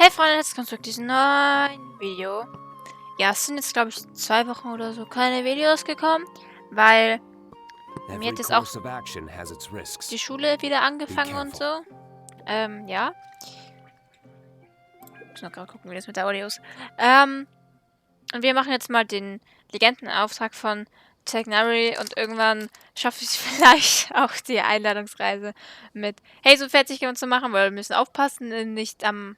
Hey Freunde, jetzt kommt zurück diesem neuen Video. Ja, es sind jetzt glaube ich 2 Wochen oder so keine Videos gekommen, weil mir hat jetzt auch die Schule wieder angefangen und so. Ja. Ich muss noch gerade gucken, wie das mit der Audio ist. Und wir machen jetzt mal den Legendenauftrag von Tighnari und irgendwann schaffe ich vielleicht auch die Einladungsreise mit Hey, so fertig zu machen, weil wir müssen aufpassen, nicht am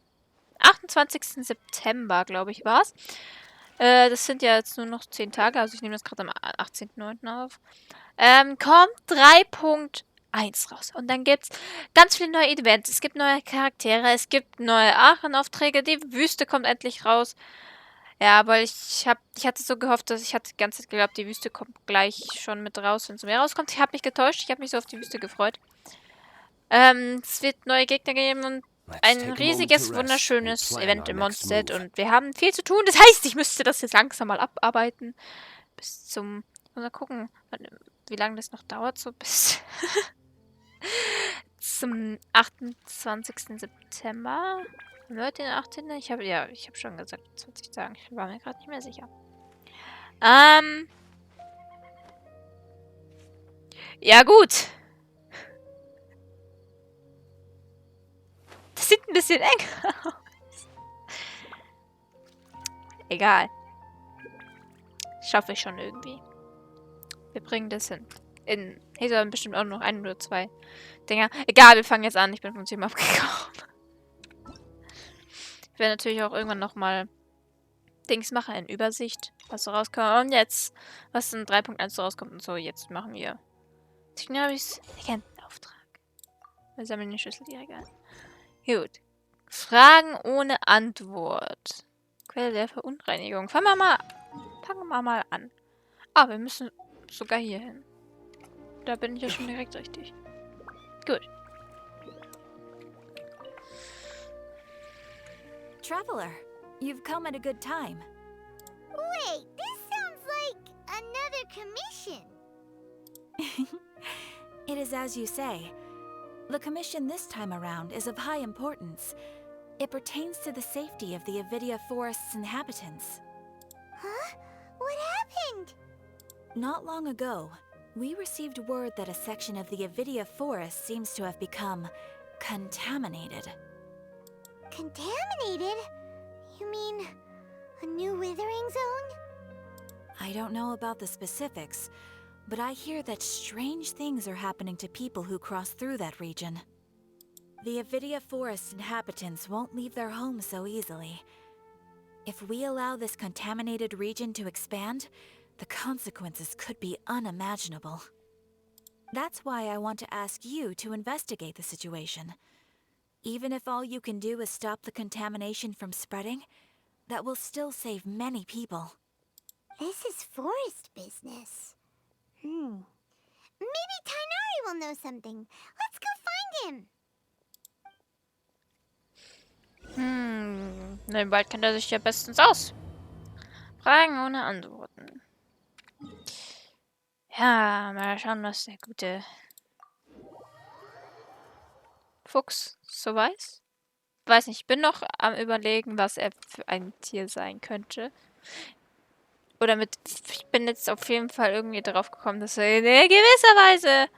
28. September, glaube ich, war es. Das sind ja jetzt nur noch 10 Tage, also ich nehme das gerade am 18.09. auf. Kommt 3.1 raus. Und dann gibt es ganz viele neue Events. Es gibt neue Charaktere, es gibt neue Aachen-Aufträge, die Wüste kommt endlich raus. Ja, weil ich hatte so gehofft, dass ich hatte die ganze Zeit geglaubt, die Wüste kommt gleich schon mit raus, wenn es mehr rauskommt. Ich habe mich getäuscht, ich habe mich so auf die Wüste gefreut. Es wird neue Gegner geben und ein riesiges, wunderschönes Event im Mondset und wir haben viel zu tun. Das heißt, ich müsste das jetzt langsam mal abarbeiten. Bis zum... Mal gucken, wie lange das noch dauert, so bis zum 28. September. Leute, den 18. Ich habe schon gesagt 20 Tagen. Ich war mir gerade nicht mehr sicher. Ja gut. Das sieht ein bisschen eng aus. Egal. Schaffe ich schon irgendwie. Wir bringen das hin. Hier sollen bestimmt auch noch 1 oder 2 Dinger. Egal, wir fangen jetzt an. Ich bin vom Team abgekommen. Ich werde natürlich auch irgendwann nochmal Dings machen in Übersicht, was so rauskommt. Und jetzt, was in 3.1 so rauskommt und so. Jetzt machen wir Tignaris Legendenauftrag. Wir sammeln die Schlüssel direkt ein. Gut. Fragen ohne Antwort. Quelle der Verunreinigung. Fangen wir mal an. Ah, wir müssen sogar hier hin. Da bin ich ja schon direkt richtig. Gut. Traveler, you've come at a good time. Wait, this sounds like another commission. It is as you say. The commission this time around is of high importance. It pertains to the safety of the Avidia Forest's inhabitants. Huh? What happened? Not long ago, we received word that a section of the Avidia Forest seems to have become contaminated. Contaminated? You mean a new withering zone? I don't know about the specifics, but I hear that strange things are happening to people who cross through that region. The Avidia Forest inhabitants won't leave their homes so easily. If we allow this contaminated region to expand, the consequences could be unimaginable. That's why I want to ask you to investigate the situation. Even if all you can do is stop the contamination from spreading, that will still save many people. This is forest business. Maybe Tighnari will know something. Let's go find him. Na, im Wald kennt er sich ja bestens aus. Fragen ohne Antworten. Ja, mal schauen, was der gute Fuchs so weiß. Weiß nicht, ich bin noch am Überlegen, was er für ein Tier sein könnte. Ich bin jetzt auf jeden Fall irgendwie drauf gekommen, dass er in gewisser Weise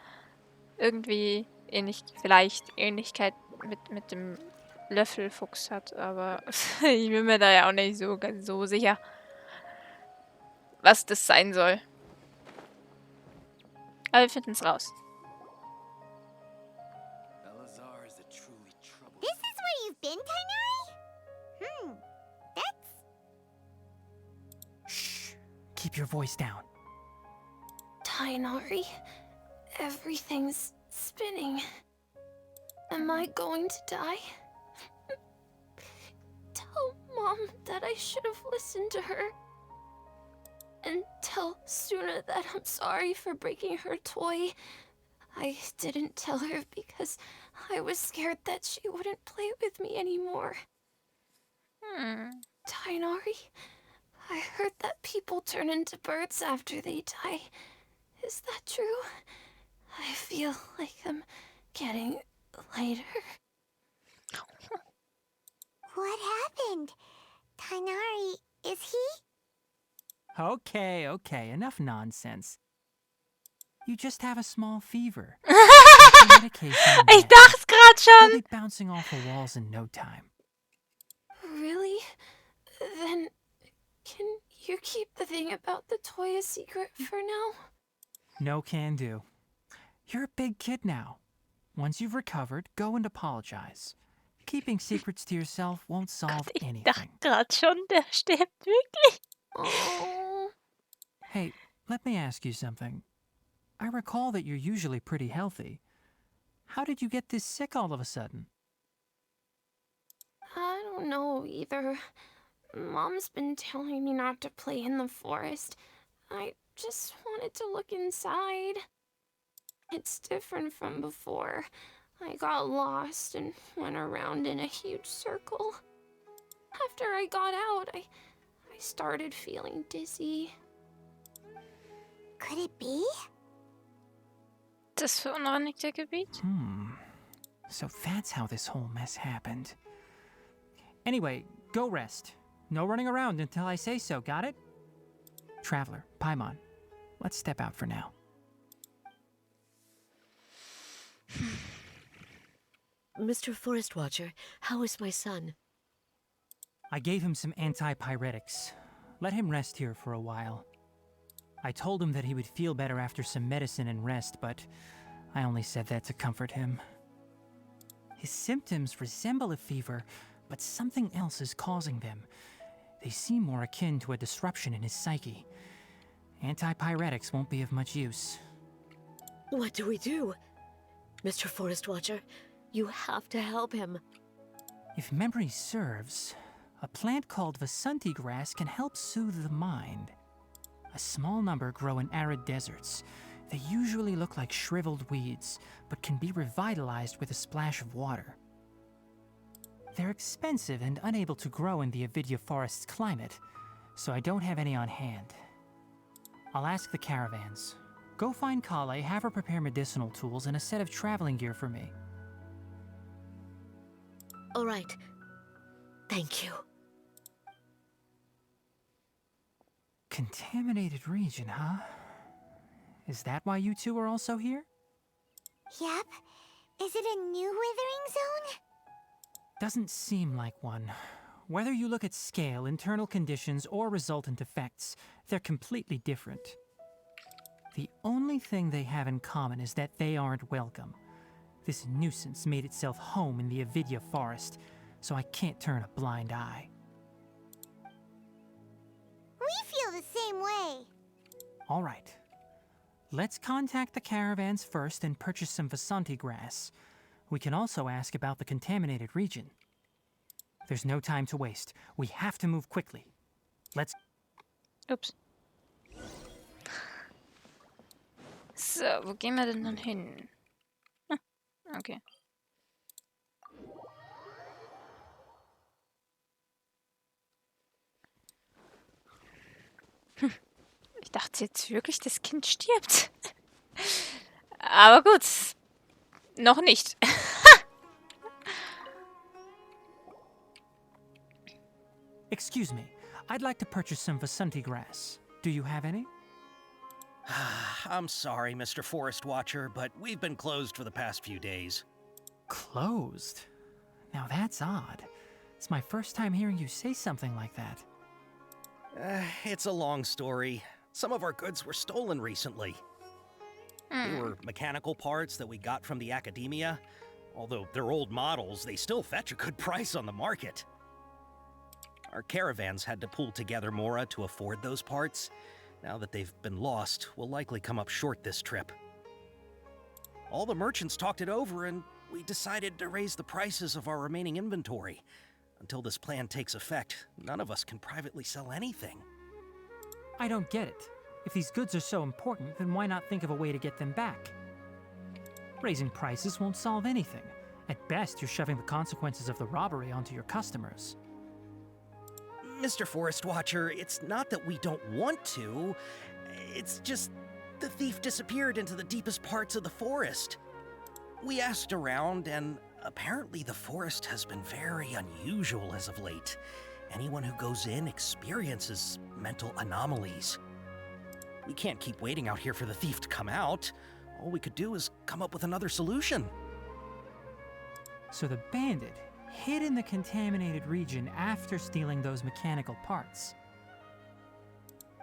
irgendwie Ähnlichkeit mit dem Löffelfuchs hat, aber ich bin mir da ja auch nicht so sicher, was das sein soll. Aber wir finden es raus. This is where you've been, Tighnari? That's... Shh. Keep your voice down. Tighnari, everything's spinning. Am I going to die? Tell Mom that I should have listened to her. And tell Suna that I'm sorry for breaking her toy. I didn't tell her because I was scared that she wouldn't play with me anymore. Tighnari, I heard that people turn into birds after they die. Is that true? I feel like I'm getting lighter. What Okay, okay, enough nonsense. You just have a small fever. Take your medication and Ich rest. dachte gerade You'll schon. be bouncing off the walls in no time. Really? Then can you keep the thing about the toy a secret for now? No can do. You're a big kid now. Once you've recovered, go and apologize. Keeping secrets to yourself won't solve Ich anything. dachte gerade schon, der stirbt wirklich. Oh. Hey, let me ask you something. I recall that you're usually pretty healthy. How did you get this sick all of a sudden? I don't know either. Mom's been telling me not to play in the forest. I just wanted to look inside. It's different from before. I got lost and went around in a huge circle. After I got out, I started feeling dizzy. Could it be? Das verunreinigte Gebiet? So that's how this whole mess happened. Anyway, go rest. No running around until I say so, got it? Traveler, Paimon, let's step out for now. Mr. Forest Watcher, how is my son? I gave him some antipyretics. Let him rest here for a while. I told him that he would feel better after some medicine and rest, but I only said that to comfort him. His symptoms resemble a fever, but something else is causing them. They seem more akin to a disruption in his psyche. Antipyretics won't be of much use. What do we do? Mr. Forest Watcher, you have to help him. If memory serves, a plant called Vasanti grass can help soothe the mind. A small number grow in arid deserts. They usually look like shriveled weeds, but can be revitalized with a splash of water. They're expensive and unable to grow in the Avidya forest's climate, so I don't have any on hand. I'll ask the caravans. Go find Kale, have her prepare medicinal tools and a set of traveling gear for me. All right. Thank you. Contaminated region, huh? Is that why you two are also here? Yep. Is it a new withering zone? Doesn't seem like one. Whether you look at scale, internal conditions, or resultant effects, they're completely different. The only thing they have in common is that they aren't welcome. This nuisance made itself home in the Avidya forest, so I can't turn a blind eye. We feel the same way. All right. Let's contact the caravans first and purchase some Vasanti grass. We can also ask about the contaminated region. There's no time to waste. We have to move quickly. Let's... Ups. So, wo gehen wir denn dann hin? Ah, okay. Ich dachte jetzt wirklich, das Kind stirbt. Aber gut. Noch nicht. Excuse me. I'd like to purchase some Vasanti grass. Do you have any? I'm sorry, Mr. Forest Watcher, but we've been closed for the past few days. Closed? Now that's odd. It's my first time hearing you say something like that. It's a long story. Some of our goods were stolen recently. They were mechanical parts that we got from the academia. Although they're old models, they still fetch a good price on the market. Our caravans had to pull together Mora to afford those parts. Now that they've been lost, we'll likely come up short this trip. All the merchants talked it over, and we decided to raise the prices of our remaining inventory. Until this plan takes effect, none of us can privately sell anything. I don't get it. If these goods are so important, then why not think of a way to get them back? Raising prices won't solve anything. At best, you're shoving the consequences of the robbery onto your customers. Mr. Forest Watcher, it's not that we don't want to. It's just the thief disappeared into the deepest parts of the forest. We asked around, and apparently the forest has been very unusual as of late. Anyone who goes in experiences mental anomalies. We can't keep waiting out here for the thief to come out. All we could do is come up with another solution. So the bandit hid in the contaminated region after stealing those mechanical parts.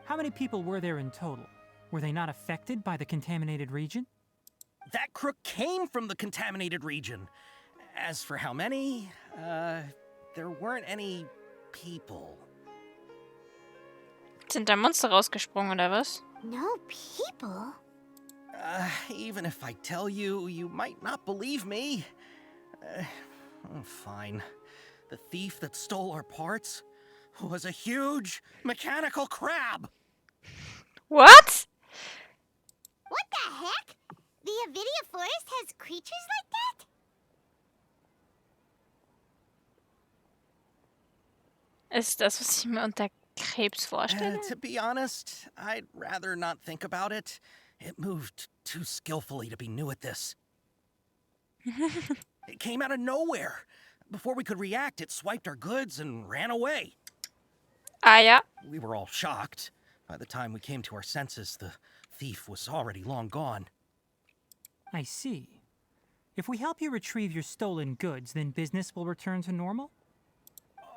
How many people were there in total? Were they not affected by the contaminated region? That crook came from the contaminated region. As for how many, there weren't any people. Sind da Monster rausgesprungen oder was? No people? Even if I tell you, you might not believe me. Fine. The thief that stole our parts was a huge mechanical crab. What? What the heck? The Avidia forest has creatures like that? Ist das, was ich mir unter Krebs vorstelle? To be honest, I'd rather not think about it. It moved too skillfully to be new at this. It came out of nowhere. Before we could react, it swiped our goods and ran away. Ah ja. We were all shocked. By the time we came to our senses, the thief was already long gone. I see. If we help you retrieve your stolen goods, then business will return to normal?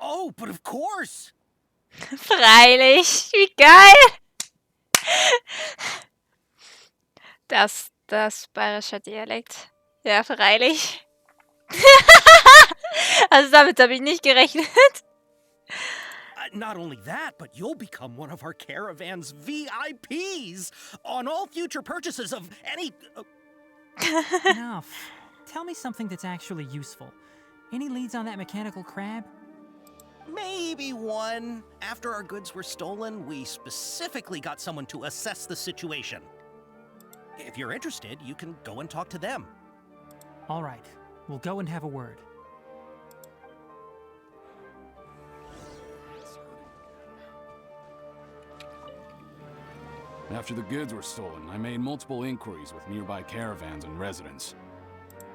Oh, but of course! Freilich. Wie geil. Das bayerische Dialekt. Ja, freilich. Also damit habe ich nicht gerechnet. Not only that, but you'll become one of our caravan's VIPs on all future purchases of any... Enough. Tell me something that's actually useful. Any leads on that mechanical crab? Maybe one. After our goods were stolen, we specifically got someone to assess the situation. If you're interested, you can go and talk to them. All right. We'll go and have a word. After the goods were stolen, I made multiple inquiries with nearby caravans and residents.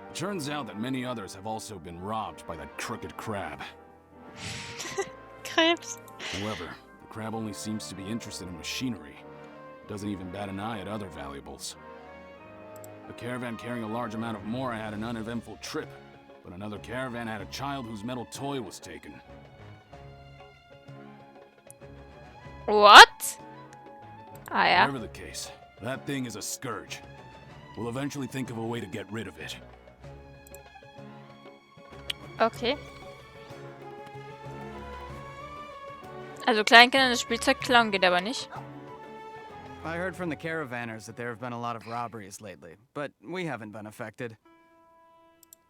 It turns out that many others have also been robbed by that crooked crab. Krebs. However, the crab only seems to be interested in machinery. It doesn't even bat an eye at other valuables. A caravan carrying a large amount of Mora had an uneventful trip, but another caravan had a child whose metal toy was taken. What? Ah ja. Whatever the case, that thing is a scourge. We'll eventually think of a way to get rid of it. Okay. Also Kleinkindern das Spielzeug klauen geht aber nicht. I heard from the caravanners that there have been a lot of robberies lately, but we haven't been affected.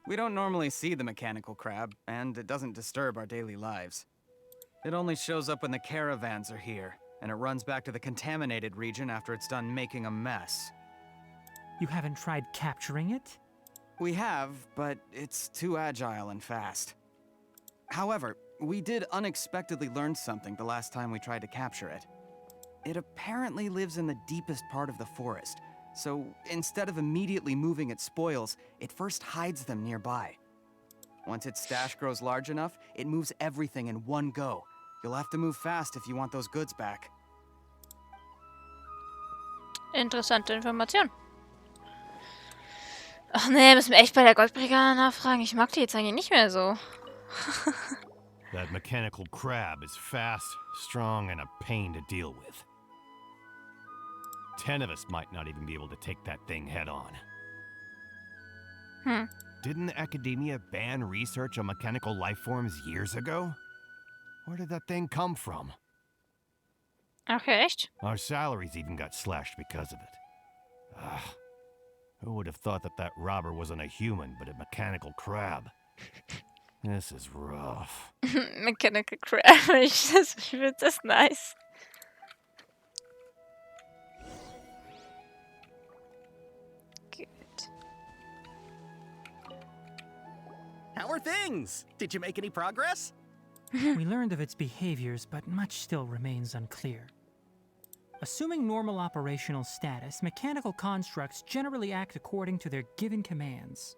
We don't normally see the mechanical crab, and it doesn't disturb our daily lives. It only shows up when the caravans are here, and it runs back to the contaminated region after it's done making a mess. You haven't tried capturing it? We have, but it's too agile and fast. However, we did unexpectedly learn something the last time we tried to capture it. It apparently lives in the deepest part of the forest, so instead of immediately moving its spoils, it first hides them nearby. Once its stash grows large enough, it moves everything in one go. You'll have to move fast if you want those goods back. Interessante Information. Ach nee, müssen wir echt bei der Goldbrigade nachfragen. Ich mag die jetzt eigentlich nicht mehr so. That mechanical crab is fast, strong, and a pain to deal with. 10 of us might not even be able to take that thing head on. Didn't the academia ban research on mechanical life forms years ago? Where did that thing come from? Okay, echt? Our salaries even got slashed because of it. Ugh. Who would have thought that that robber wasn't a human, but a mechanical crab? This is rough. Mechanical crab. Ich finde das nice. Good. How are things? Did you make any progress? We learned of its behaviors, but much still remains unclear. Assuming normal operational status, mechanical constructs generally act according to their given commands.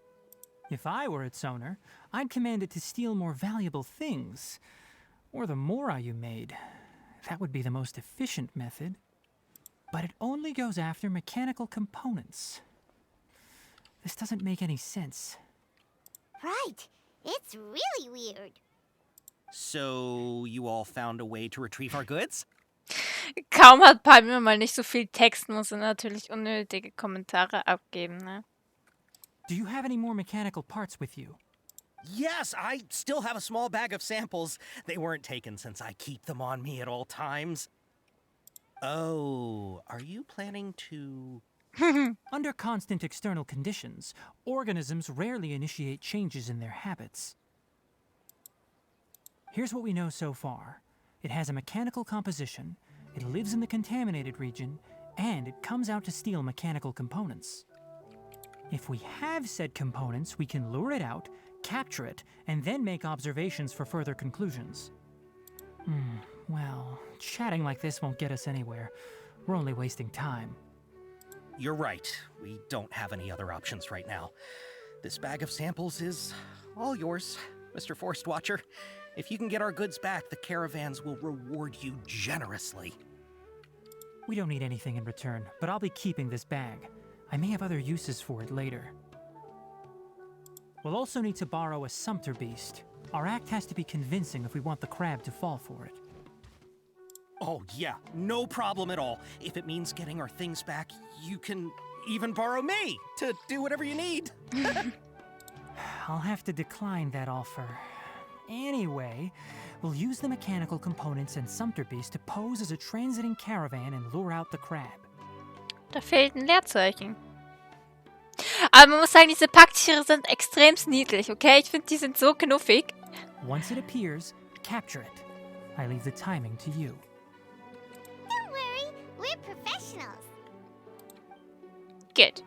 If I were its owner, I'd command it to steal more valuable things. Or the mora you made. That would be the most efficient method. But it only goes after mechanical components. This doesn't make any sense. Right. It's really weird. So, you all found a way to retrieve our goods? Kaum hat Palmer mal nicht so viel Text, muss er natürlich unnötige Kommentare abgeben, ne? Do you have any more mechanical parts with you? Yes, I still have a small bag of samples. They weren't taken since I keep them on me at all times. Oh, are you planning to... Under constant external conditions, organisms rarely initiate changes in their habits. Here's what we know so far. It has a mechanical composition, it lives in the contaminated region, and it comes out to steal mechanical components. If we have said components, we can lure it out, capture it, and then make observations for further conclusions. Well, chatting like this won't get us anywhere. We're only wasting time. You're right. We don't have any other options right now. This bag of samples is all yours, Mr. Forest Watcher. If you can get our goods back, the caravans will reward you generously. We don't need anything in return, but I'll be keeping this bag. I may have other uses for it later. We'll also need to borrow a sumpter beast. Our act has to be convincing if we want the crab to fall for it. Oh yeah, no problem at all. If it means getting our things back, you can even borrow me to do whatever you need. I'll have to decline that offer. Anyway, we'll use the mechanical components and sumpter beast to pose as a transiting caravan and lure out the crab. Da fehlt ein Leerzeichen. Aber man muss sagen, diese Packtiere sind extremst niedlich, okay? Ich finde, die sind so knuffig. Once it appears, capture it. I leave the timing to you. Don't worry, we're professionals. Gut.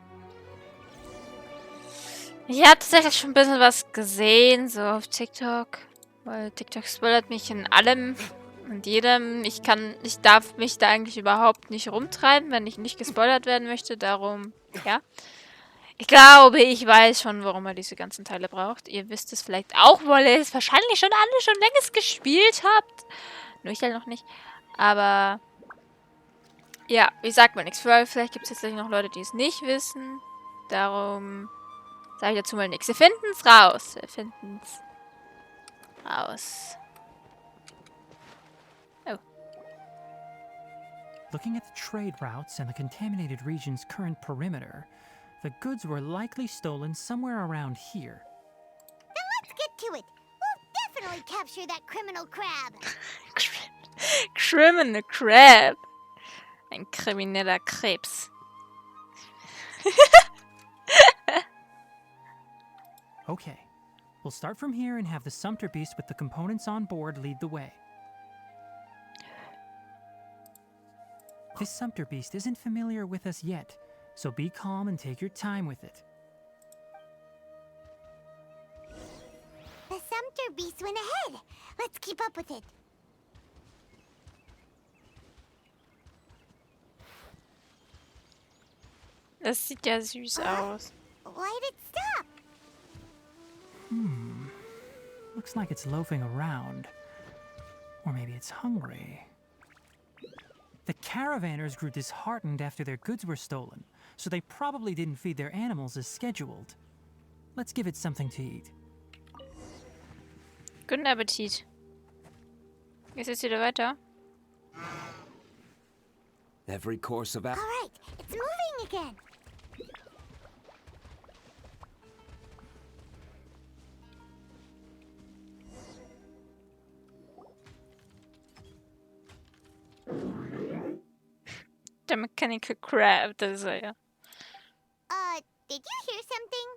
Ich habe tatsächlich schon ein bisschen was gesehen, so auf TikTok. Weil TikTok spoilert mich in allem und jedem. Ich darf mich da eigentlich überhaupt nicht rumtreiben, wenn ich nicht gespoilert werden möchte. Darum, ja. Ich glaube, ich weiß schon, warum er diese ganzen Teile braucht. Ihr wisst es vielleicht auch, weil ihr es wahrscheinlich schon alle schon längst gespielt habt. Nur ich halt noch nicht. Aber ja, ich sag mal nichts. Vielleicht gibt es jetzt noch Leute, die es nicht wissen. Darum sage ich dazu mal nichts. Wir finden es raus. Wir finden es raus. Oh. Looking at the trade routes and the contaminated region's current perimeter, the goods were likely stolen somewhere around here. Then let's get to it. We'll definitely capture that criminal crab. Criminal Crab. Ein krimineller Krebs. Okay, we'll start from here and have the sumpter beast with the components on board lead the way. This sumpter beast isn't familiar with us yet, so be calm and take your time with it. The sumpter beast went ahead. Let's keep up with it. Das sieht ja süß aus. Why'd it stop? Looks like it's loafing around. Or maybe it's hungry. The caravanners grew disheartened after their goods were stolen, so they probably didn't feed their animals as scheduled. Let's give it something to eat. Guten Appetit. Geht's jetzt wieder weiter? Every course of All right, it's moving again. Der Mechanical Crab, das ist er ja. Did you hear something?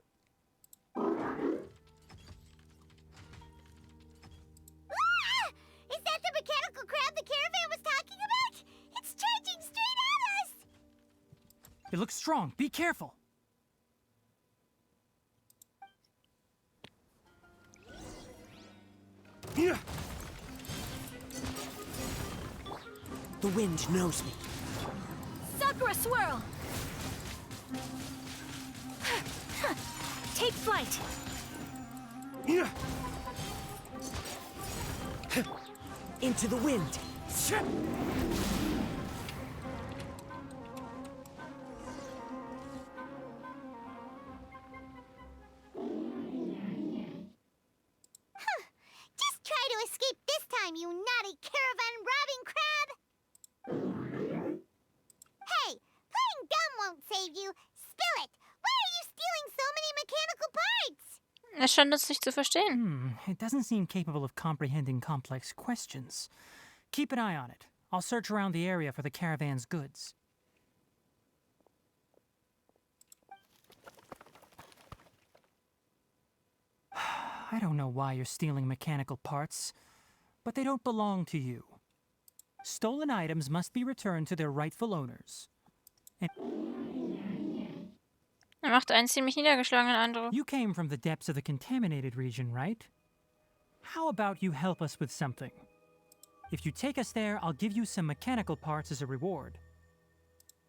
Ah! Is that the mechanical crab the caravan was talking about? It's charging straight at us! It looks strong. Be careful. The wind knows me. Sakura swirl! Take flight! Into the wind. Just try to escape this time, you naughty caravan-robbing crab! Hey, playing dumb won't save you. Spill it! Why are you stealing so many mechanical parts? Er scheint uns nicht zu verstehen. It doesn't seem capable of comprehending complex questions. Keep an eye on it. I'll search around the area for the caravan's goods. I don't know why you're stealing mechanical parts, but they don't belong to you. Stolen items must be returned to their rightful owners. Er macht einen ziemlich niedergeschlagenen Eindruck. You came from the depths of the contaminated region, right? How about you help us with something? If you take us there, I'll give you some mechanical parts as a reward.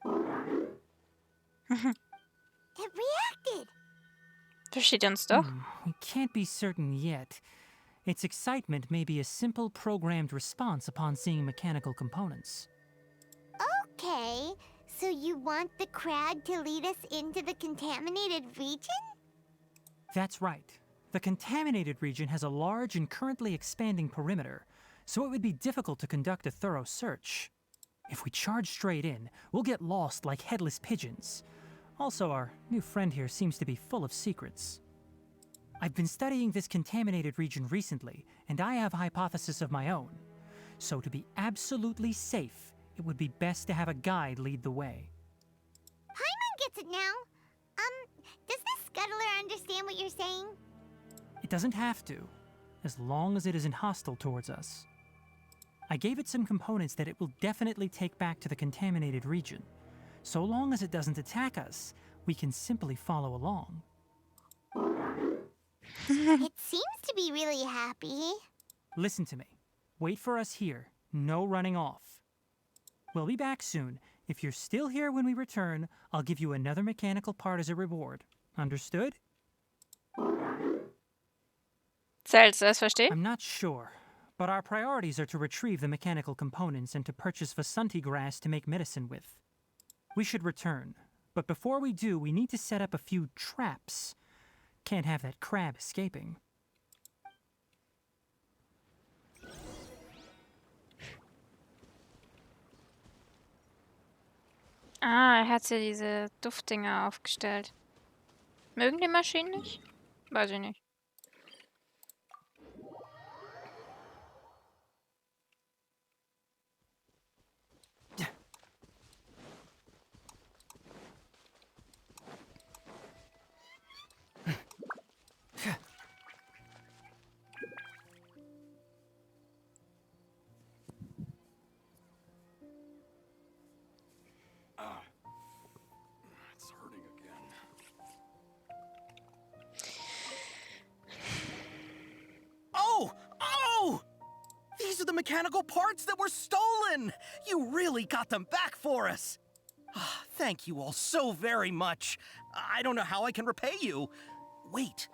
It reacted! Versteht er uns doch? We can't be certain yet. Its excitement may be a simple programmed response upon seeing mechanical components. Okay, so you want the crab to lead us into the contaminated region? That's right. The contaminated region has a large and currently expanding perimeter, so it would be difficult to conduct a thorough search. If we charge straight in, we'll get lost like headless pigeons. Also, our new friend here seems to be full of secrets. I've been studying this contaminated region recently, and I have a hypothesis of my own. So to be absolutely safe, it would be best to have a guide lead the way. Paimon gets it now. Does this scuttler understand what you're saying? It doesn't have to, as long as it isn't hostile towards us. I gave it some components that it will definitely take back to the contaminated region. So long as it doesn't attack us, we can simply follow along. It seems to be really happy. Listen to me. Wait for us here. No running off. We'll be back soon. If you're still here when we return, I'll give you another mechanical part as a reward. Understood? Sollst du das verstehen? I'm not sure, but our priorities are to retrieve the mechanical components and to purchase Vasanti grass to make medicine with. We should return, but before we do, we need to set up a few traps. Can't have that crab escaping. Ah, er hat ja diese Duftdinger aufgestellt. Mögen die Maschinen nicht? Weiß ich nicht. It's hurting again. Oh! Oh! These are the mechanical parts that were stolen! You really got them back for us! Ah, thank you all so very much. I don't know how I can repay you. Wait,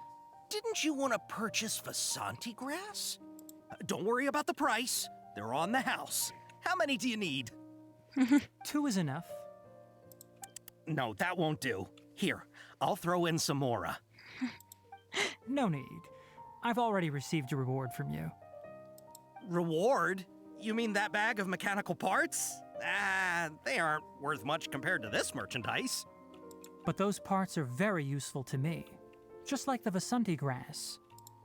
didn't you want to purchase Vasanti grass? Don't worry about the price. They're on the house. How many do you need? 2 is enough. No, that won't do. Here, I'll throw in some more. No need. I've already received a reward from you. Reward? You mean that bag of mechanical parts? Ah, they aren't worth much compared to this merchandise. But those parts are very useful to me. Just like the Vasanti grass.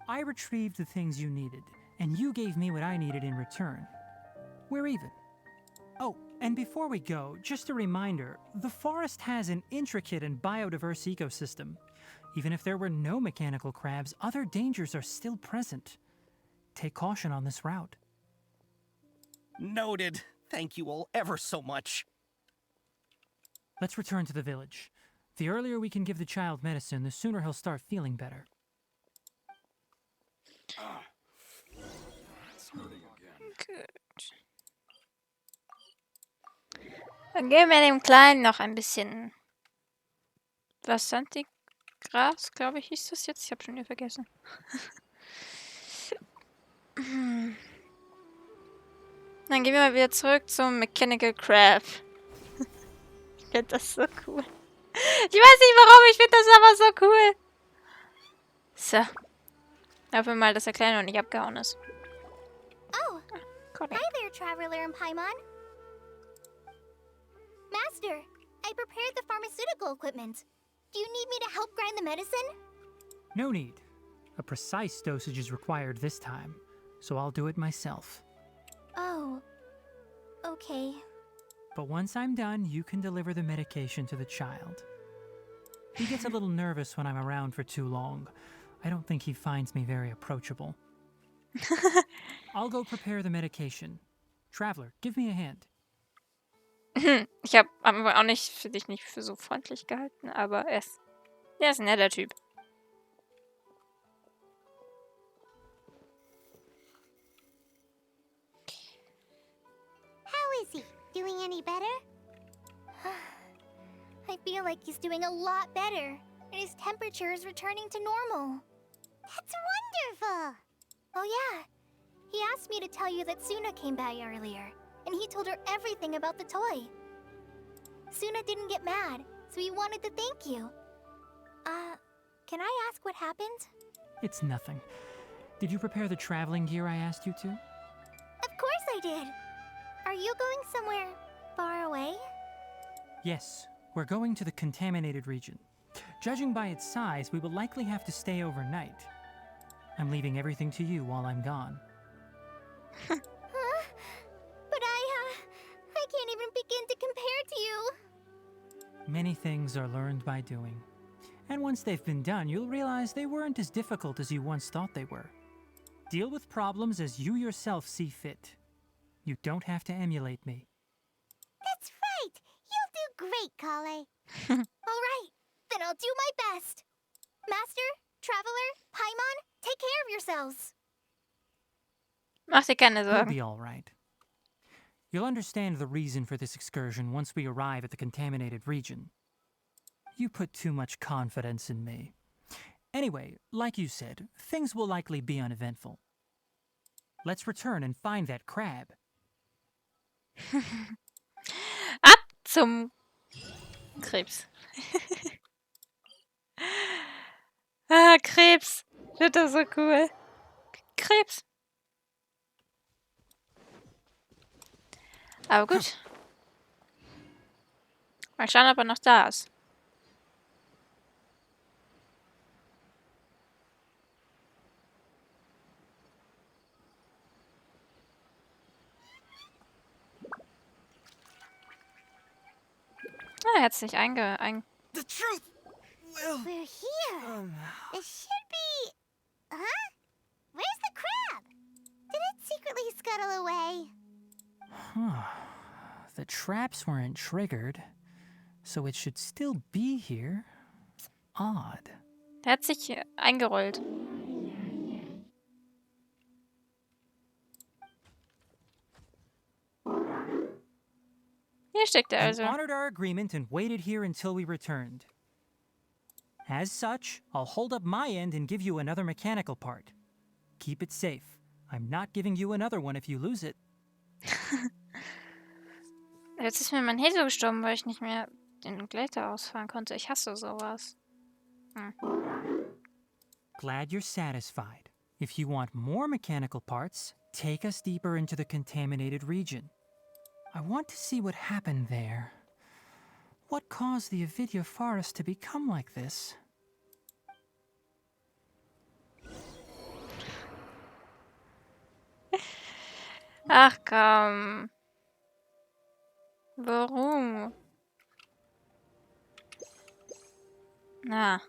I retrieved the things you needed, and you gave me what I needed in return. We're even. Oh, and before we go, just a reminder, the forest has an intricate and biodiverse ecosystem. Even if there were no mechanical crabs, other dangers are still present. Take caution on this route. Noted. Thank you all ever so much. Let's return to the village. The earlier we can give the child medicine, the sooner he'll start feeling better. It's hurting again. Gut. Dann geben wir dem Kleinen noch ein bisschen Vasanti-Gras, glaube ich, hieß das jetzt. Ich habe schon wieder vergessen. Dann gehen wir mal wieder zurück zum Mechanical Crab. Ich finde das so cool. Ich weiß nicht warum, ich finde das aber so cool. So. Hoffen wir mal, dass der Kleine noch nicht abgehauen ist. Oh, Conny. hi there, Traveler and Paimon. Master, I prepared the pharmaceutical equipment. Do you need me to help grind the medicine? No need. A precise dosage is required this time, so I'll do it myself. Oh, okay. But once I'm done, you can deliver the medication to the child. He gets a little nervous when I'm around for too long. I don't think he finds me very approachable. I'll go prepare the medication. Traveler, give me a hand. Ich habe aber auch nicht für dich nicht für so freundlich gehalten, aber er ist ein netter Typ. How is he? Doing any better? I feel like he's doing a lot better, and his temperature is returning to normal. That's wonderful! Oh yeah, he asked me to tell you that Suna came by earlier, and he told her everything about the toy. Suna didn't get mad, so he wanted to thank you. Can I ask what happened? It's nothing. Did you prepare the traveling gear I asked you to? Of course I did! Are you going somewhere far away? Yes, we're going to the contaminated region. Judging by its size, we will likely have to stay overnight. I'm leaving everything to you while I'm gone. Huh? But I can't even begin to compare to you. Many things are learned by doing. And once they've been done, you'll realize they weren't as difficult as you once thought they were. Deal with problems as you yourself see fit. You don't have to emulate me. That's right! You'll do great, Kale. Alright, then I'll do my best. Master, Traveler, Paimon, take care of yourselves. Mach dir keine You'll Sorgen. be all right. You'll understand the reason for this excursion once we arrive at the contaminated region. You put too much confidence in me. Anyway, like you said, things will likely be uneventful. Let's return and find that crab. Ab zum Krebs. Krebs. Wird das so cool. Krebs. Aber gut. Mal schauen, ob er noch da ist. Er hat sich The truth will... We're here. It should be... Huh? Where's the crab? Did it secretly scuttle away? The traps weren't triggered, so it should still be here. Odd. Der hat sich eingerollt. Hier steckt er You also. honored our agreement and waited here until we returned. As such, I'll hold up my end and give you another mechanical part. Keep it safe. I'm not giving you another one if you lose it. Jetzt ist mir mein Häsel gestorben, weil ich nicht mehr den Glätter ausfahren konnte. Ich hasse sowas. Glad you're satisfied. If you want more mechanical parts, take us deeper into the contaminated region. I want to see what happened there. What caused the Avidya forest to become like this? Ach komm. Warum? Na.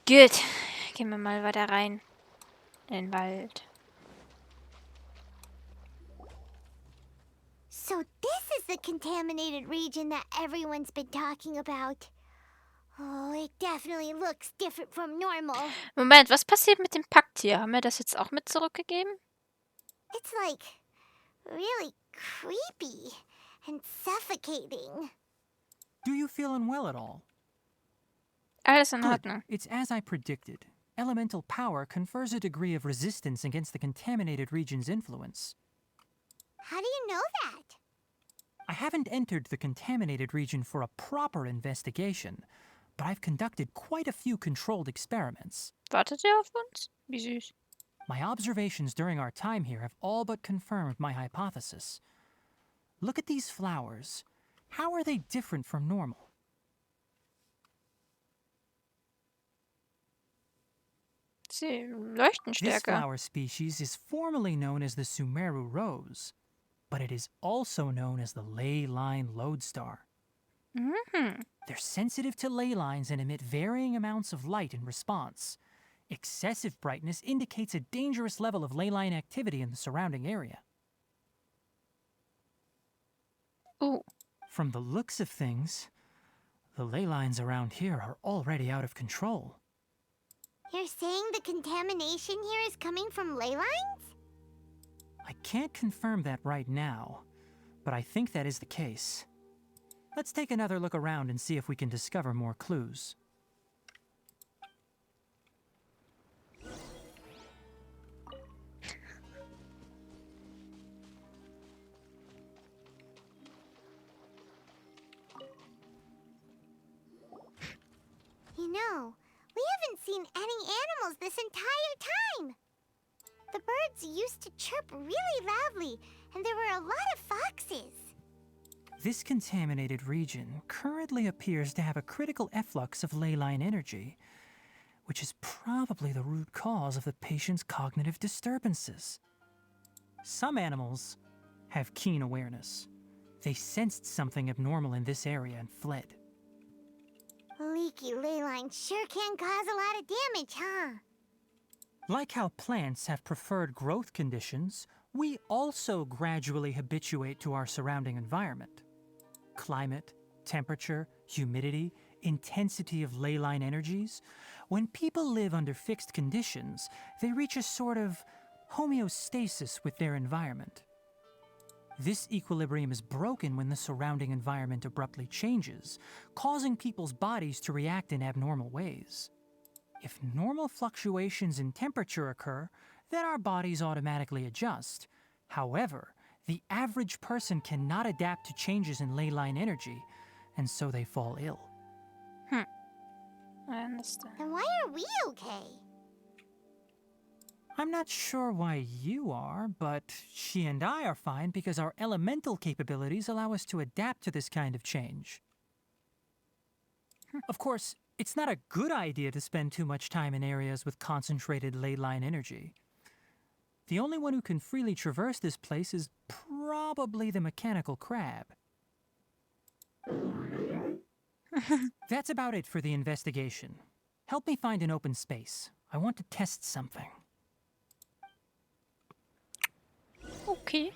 Gut. Gehen wir mal weiter rein. In den Wald. So this is the contaminated region that everyone's been talking about. Oh, it definitely looks different from normal. Moment, was passiert mit dem Packtier? Haben wir das jetzt auch mit zurückgegeben? It's like really creepy and suffocating. Do you feel unwell at all? Alles in Good. Ordnung. It's as I predicted. elemental power confers a degree of resistance against the contaminated region's influence. How do you know that? I haven't entered the contaminated region for a proper investigation, but I've conducted quite a few controlled experiments. Wartet ihr auf uns? Wie süß. My observations during our time here have all but confirmed my hypothesis. Look at these flowers. How are they different from normal? Sie leuchten This stärker. flower species is formally known as the Sumeru rose, but it is also known as the ley line lodestar. Mhm. They're sensitive to ley lines and emit varying amounts of light in response. Excessive brightness indicates a dangerous level of ley line activity in the surrounding area. Oh, From the looks of things, the ley lines around here are already out of control. You're saying the contamination here is coming from ley lines? I can't confirm that right now, but I think that is the case. Let's take another look around and see if we can discover more clues. You know, we haven't seen any animals this entire time. The birds used to chirp really loudly, and there were a lot of foxes. This contaminated region currently appears to have a critical efflux of ley line energy, which is probably the root cause of the patient's cognitive disturbances. Some animals have keen awareness. They sensed something abnormal in this area and fled. Leaky ley lines sure can cause a lot of damage, huh? Like how plants have preferred growth conditions, we also gradually habituate to our surrounding environment. Climate, temperature, humidity, intensity of ley line energies. When people live under fixed conditions, they reach a sort of homeostasis with their environment. This equilibrium is broken when the surrounding environment abruptly changes, causing people's bodies to react in abnormal ways. If normal fluctuations in temperature occur, then our bodies automatically adjust. However, the average person cannot adapt to changes in ley line energy, and so they fall ill. I understand. Then why are we okay? I'm not sure why you are, but she and I are fine because our elemental capabilities allow us to adapt to this kind of change. Of course, it's not a good idea to spend too much time in areas with concentrated ley line energy. The only one who can freely traverse this place is probably the mechanical crab. That's about it for the investigation. Help me find an open space. I want to test something. Okay.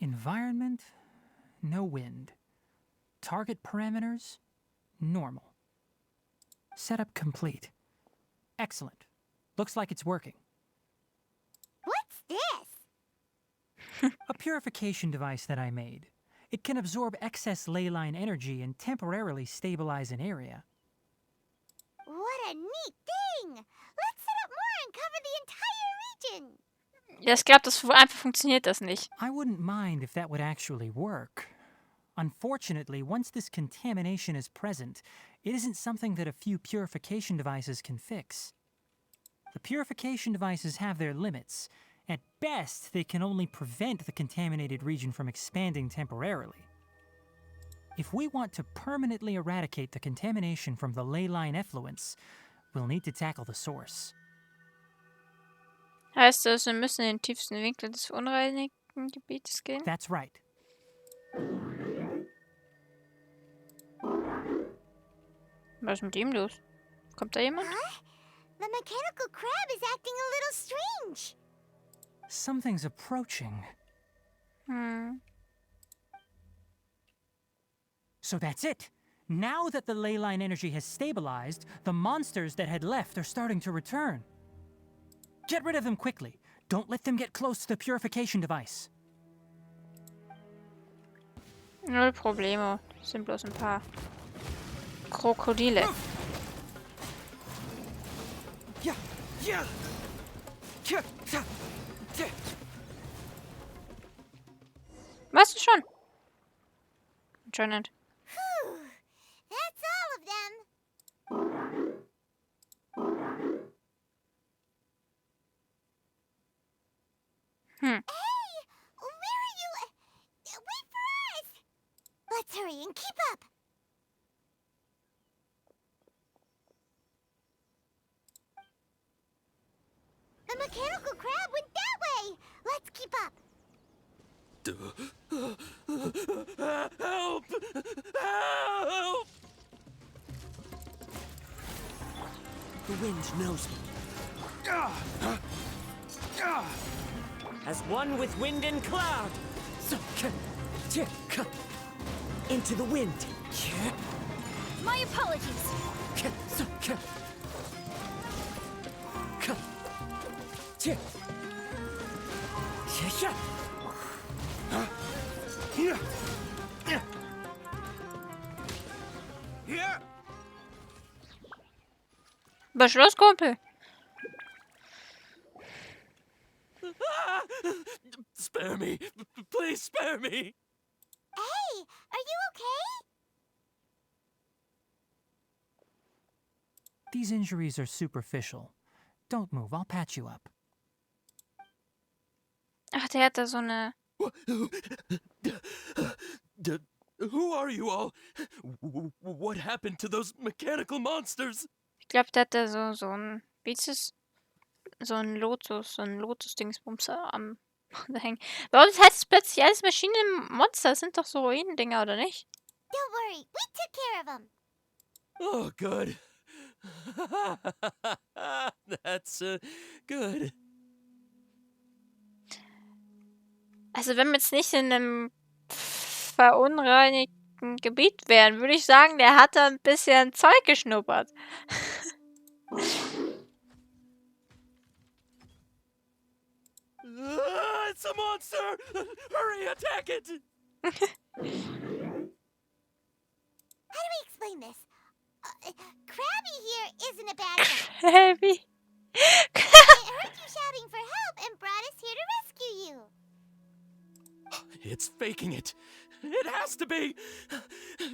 Environment, no wind. Target parameters, normal. Setup complete. Excellent. Looks like it's working. What's this? A purification device that I made. It can absorb excess ley line energy and temporarily stabilize an area. What a neat thing! Let's set up more and cover the entire region! Ja, ich glaube, einfach funktioniert das nicht. I wouldn't mind if that would actually work. Unfortunately, once this contamination is present, it isn't something that a few purification devices can fix. The purification devices have their limits. At best, they can only prevent the contaminated region from expanding temporarily. If we want to permanently eradicate the contamination from the ley line effluents, we'll need to tackle the source. Heißt das, wir müssen in den tiefsten Winkel des unreinigen Gebietes gehen? That's right. Was ist mit ihm los? Kommt da jemand? Huh? The mechanical crab is acting a little strange. Something's approaching. So that's it. Now that the ley line energy has stabilized, the monsters that had left are starting to return. Get rid of them quickly. Don't let them get close to the purification device. Null Probleme. Das sind bloß ein paar Krokodile. Yeah, yeah. Weißt du schon? Anscheinend. Phew. That's all of them. Hey! Where are you? Wait for us! Let's hurry and keep up. The mechanical crab went that way. Let's keep up. Help! Help! The wind knows me. As one with wind and cloud. Into the wind. My apologies. Beschluss, Kumpel. Spare me. Please spare me. Hey, are you okay? These injuries are superficial. Don't move, I'll patch you up. Ach, der hat da so eine... Who are you all? What happened to those mechanical monsters? Ich glaube, der hat da so ein... Wie ist es? So ein Lotus-Dingsbums am hängen. Warum heißt es plötzlich alles Maschinenmonster? Das sind doch so Ruinendinger, oder nicht? Don't worry, we took care of them. Oh, good. That's good. Also wenn wir jetzt nicht in einem verunreinigten Gebiet wären, würde ich sagen, der hat da ein bisschen Zeug geschnuppert. It's a monster! Hurry, attack it! How do we explain this? Krabby here isn't a bad guy. Heavy. It heard you shouting for help and brought us here to rescue you. It's faking it. It has to be.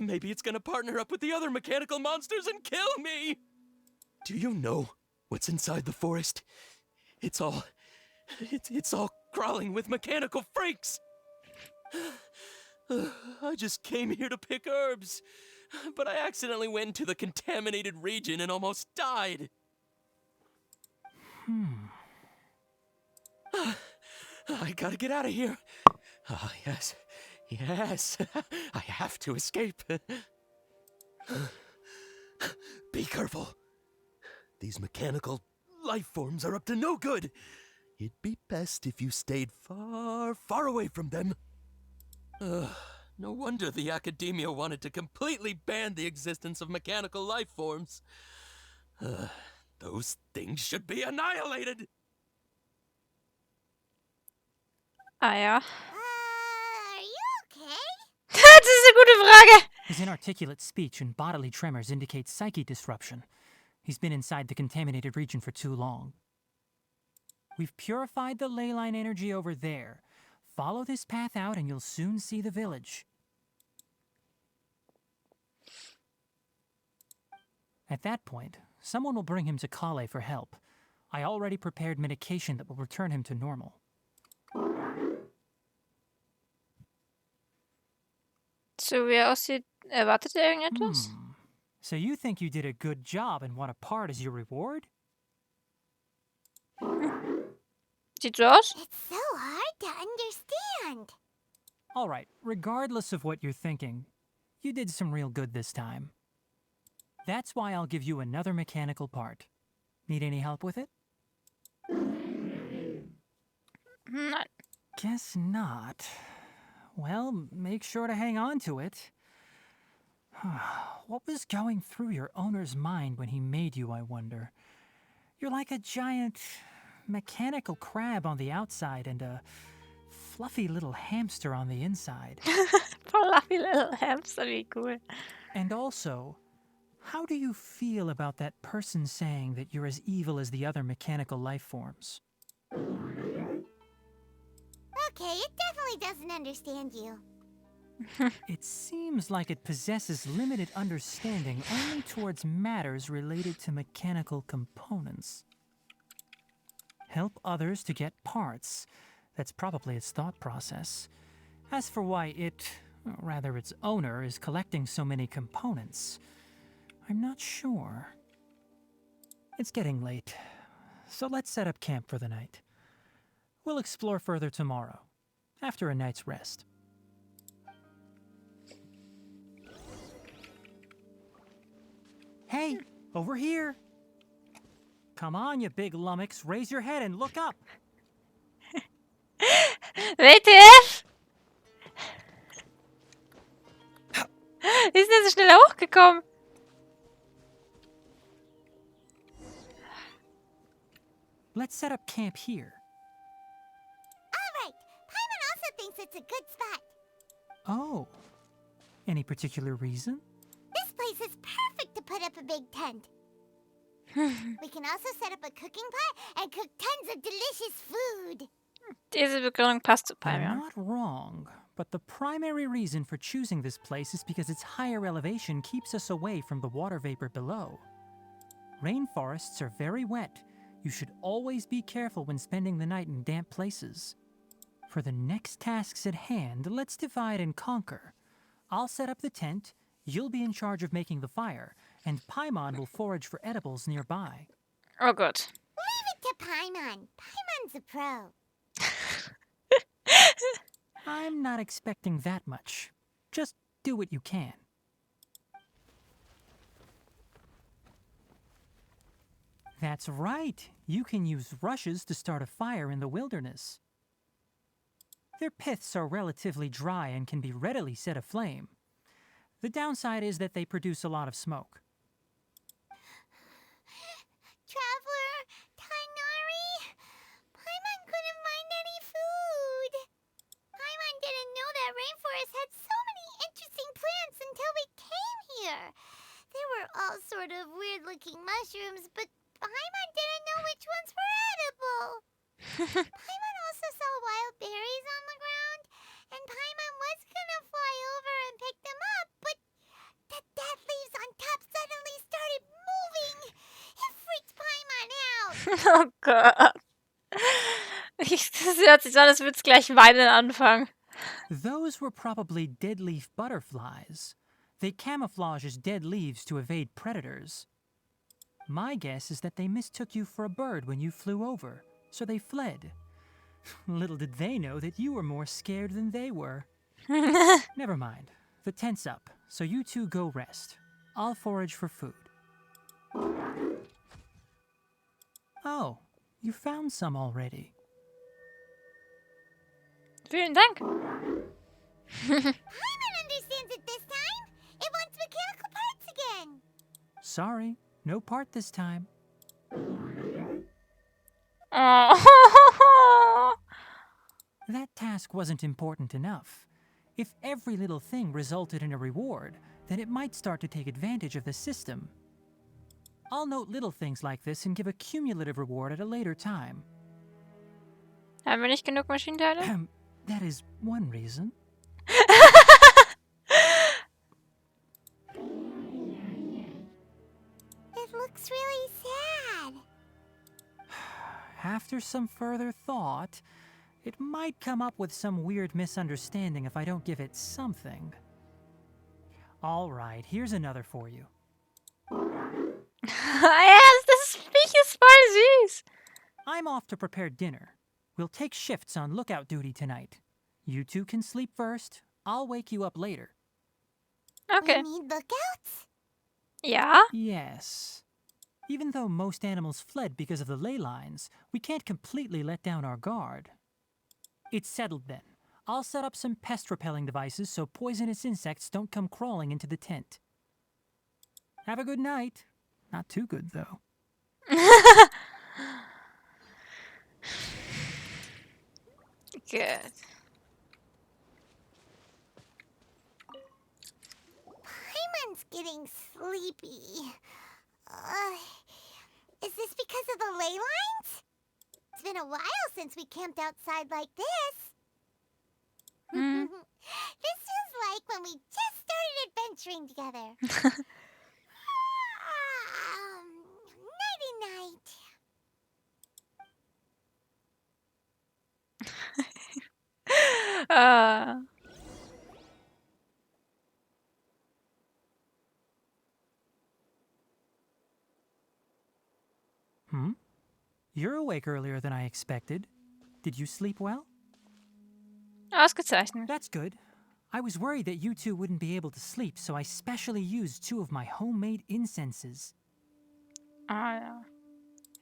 Maybe it's gonna partner up with the other mechanical monsters and kill me. Do you know what's inside the forest? It's all crawling with mechanical freaks. I just came here to pick herbs, but I accidentally went into the contaminated region and almost died. I gotta get out of here. Ah, yes. Yes. I have to escape. Be careful. These mechanical life forms are up to no good. It'd be best if you stayed far, far away from them. No wonder the Academia wanted to completely ban the existence of mechanical life forms. Those things should be annihilated. Ah ja. Are you okay? Das ist eine gute Frage. His inarticulate speech and bodily tremors indicate psyche disruption. He's been inside the contaminated region for too long. We've purified the ley line energy over there. Follow this path out and you'll soon see the village. At that point, someone will bring him to Kale for help. I already prepared medication that will return him to normal. So wie er aussieht, erwartet er irgendetwas? So you think you did a good job and want a part as your reward? Sieht so aus? It's so hard to understand. All right, regardless of what you're thinking, you did some real good this time. That's why I'll give you another mechanical part. Need any help with it? Nein. Guess not. Well, make sure to hang on to it. What was going through your owner's mind when he made you, I wonder? You're like a giant mechanical crab on the outside and a fluffy little hamster on the inside. Fluffy little hamster, wie cool. And also, how do you feel about that person saying that you're as evil as the other mechanical life forms? Okay, it definitely doesn't understand you. It seems like it possesses limited understanding only towards matters related to mechanical components. Help others to get parts. That's probably its thought process. As for why it, or rather its owner, is collecting so many components, I'm not sure. It's getting late, so let's set up camp for the night. We'll explore further tomorrow, after a night's rest. Hey, over here! Come on, you big lummox, raise your head and look up! WTF? Wie ist denn so schnell hochgekommen? Let's set up camp here. Alright, Paimon also thinks it's a good spot. Oh. Any particular reason? This place is perfect to put up a big tent. We can also set up a cooking pot and cook tons of delicious food. Diese Begründung passt zu You're Paimon. not wrong, but the primary reason for choosing this place is because its higher elevation keeps us away from the water vapor below. Rainforests are very wet. You should always be careful when spending the night in damp places. For the next tasks at hand, let's divide and conquer. I'll set up the tent, you'll be in charge of making the fire, and Paimon will forage for edibles nearby. Oh Gott. Leave it to Paimon. Paimon's a pro. I'm not expecting that much. Just do what you can. That's right. You can use rushes to start a fire in the wilderness. Their piths are relatively dry and can be readily set aflame. The downside is that they produce a lot of smoke. Traveler, Tighnari, Paimon couldn't find any food. Paimon didn't know that rainforest had so many interesting plants until we came here. They were all sort of weird-looking mushrooms, but Paimon didn't know which ones were edible. Paimon also saw wild berries on the ground, and Paimon was gonna fly over and pick them up, but the dead leaves on top suddenly started moving. It freaked Paimon out. Oh Gott. Das hört sich an, als würde es gleich weinen anfangen. Those were probably dead leaf butterflies. They camouflage as dead leaves to evade predators. My guess is that they mistook you for a bird when you flew over, so they fled. Little did they know that you were more scared than they were. Never mind. The tent's up, so you two go rest. I'll forage for food. Oh, you found some already. Vielen Dank. Paimon understands it this time. It wants mechanical parts again. Sorry, no part this time. Oh. That task wasn't important enough. If every little thing resulted in a reward, then it might start to take advantage of the system. I'll note little things like this and give a cumulative reward at a later time. Haben wir nicht genug Maschinenteile? That is one reason. It looks really sad. After some further thought, it might come up with some weird misunderstanding if I don't give it something. All right, here's another for you. Yes, das Viech ist voll süß. I'm off to prepare dinner. We'll take shifts on lookout duty tonight. You two can sleep first. I'll wake you up later. Okay. We need lookouts? Ja? Yes. Even though most animals fled because of the ley lines, we can't completely let down our guard. It's settled then. I'll set up some pest-repelling devices so poisonous insects don't come crawling into the tent. Have a good night. Not too good, though. Good. getting sleepy. Is this because of the ley lines? It's been a while since we camped outside like this. Hmm. This is like when we just started adventuring together. Nighty-night. Ah. You're awake earlier than I expected. Did you sleep well? Ausgezeichnet. That's good. I was worried that you two wouldn't be able to sleep, so I specially used 2 of my homemade incenses. Ah, ja.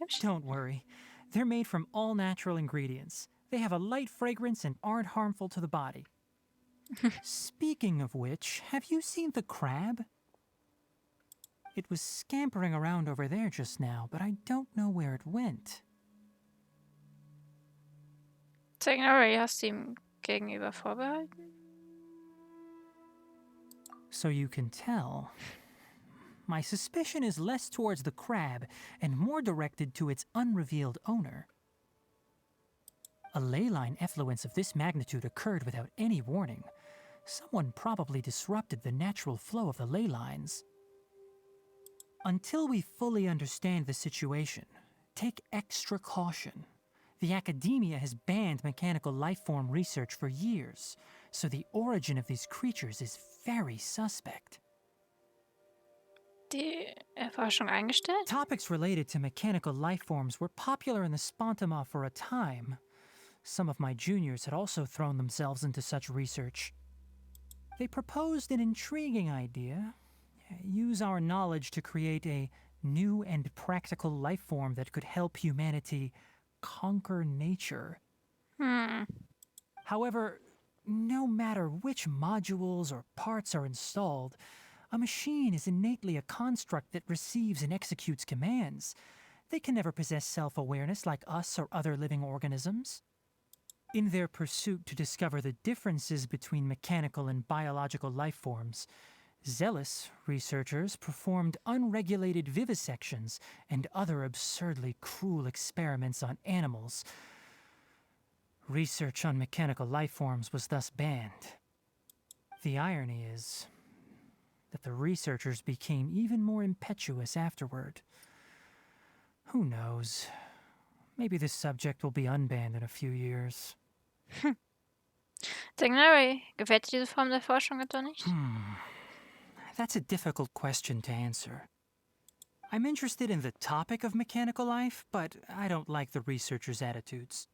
Hübsch. Don't worry. They're made from all natural ingredients. They have a light fragrance and aren't harmful to the body. Speaking of which, have you seen the crab? It was scampering around over there just now, but I don't know where it went. Tighnari hast du ihm gegenüber vorbehalten? So you can tell. My suspicion is less towards the crab and more directed to its unrevealed owner. A ley line effluence of this magnitude occurred without any warning. Someone probably disrupted the natural flow of the ley lines. Until we fully understand the situation, take extra caution. The academia has banned mechanical lifeform research for years, so the origin of these creatures is very suspect. Die Erforschung eingestellt? Topics related to mechanical lifeforms were popular in the Spontama for a time. Some of my juniors had also thrown themselves into such research. They proposed an intriguing idea. Use our knowledge to create a new and practical lifeform that could help humanity conquer nature. However, no matter which modules or parts are installed, a machine is innately a construct that receives and executes commands. They can never possess self-awareness like us or other living organisms. In their pursuit to discover the differences between mechanical and biological lifeforms, zealous researchers performed unregulated vivisections and other absurdly cruel experiments on animals. Research on mechanical lifeforms was thus banned. The irony is that the researchers became even more impetuous afterward. Who knows? Maybe this subject will be unbanned in a few years. Tighnari, gefällt dir diese Form der Forschung etwa nicht? That's a difficult question to answer. I'm interested in the topic of mechanical life, but I don't like the researchers' attitudes.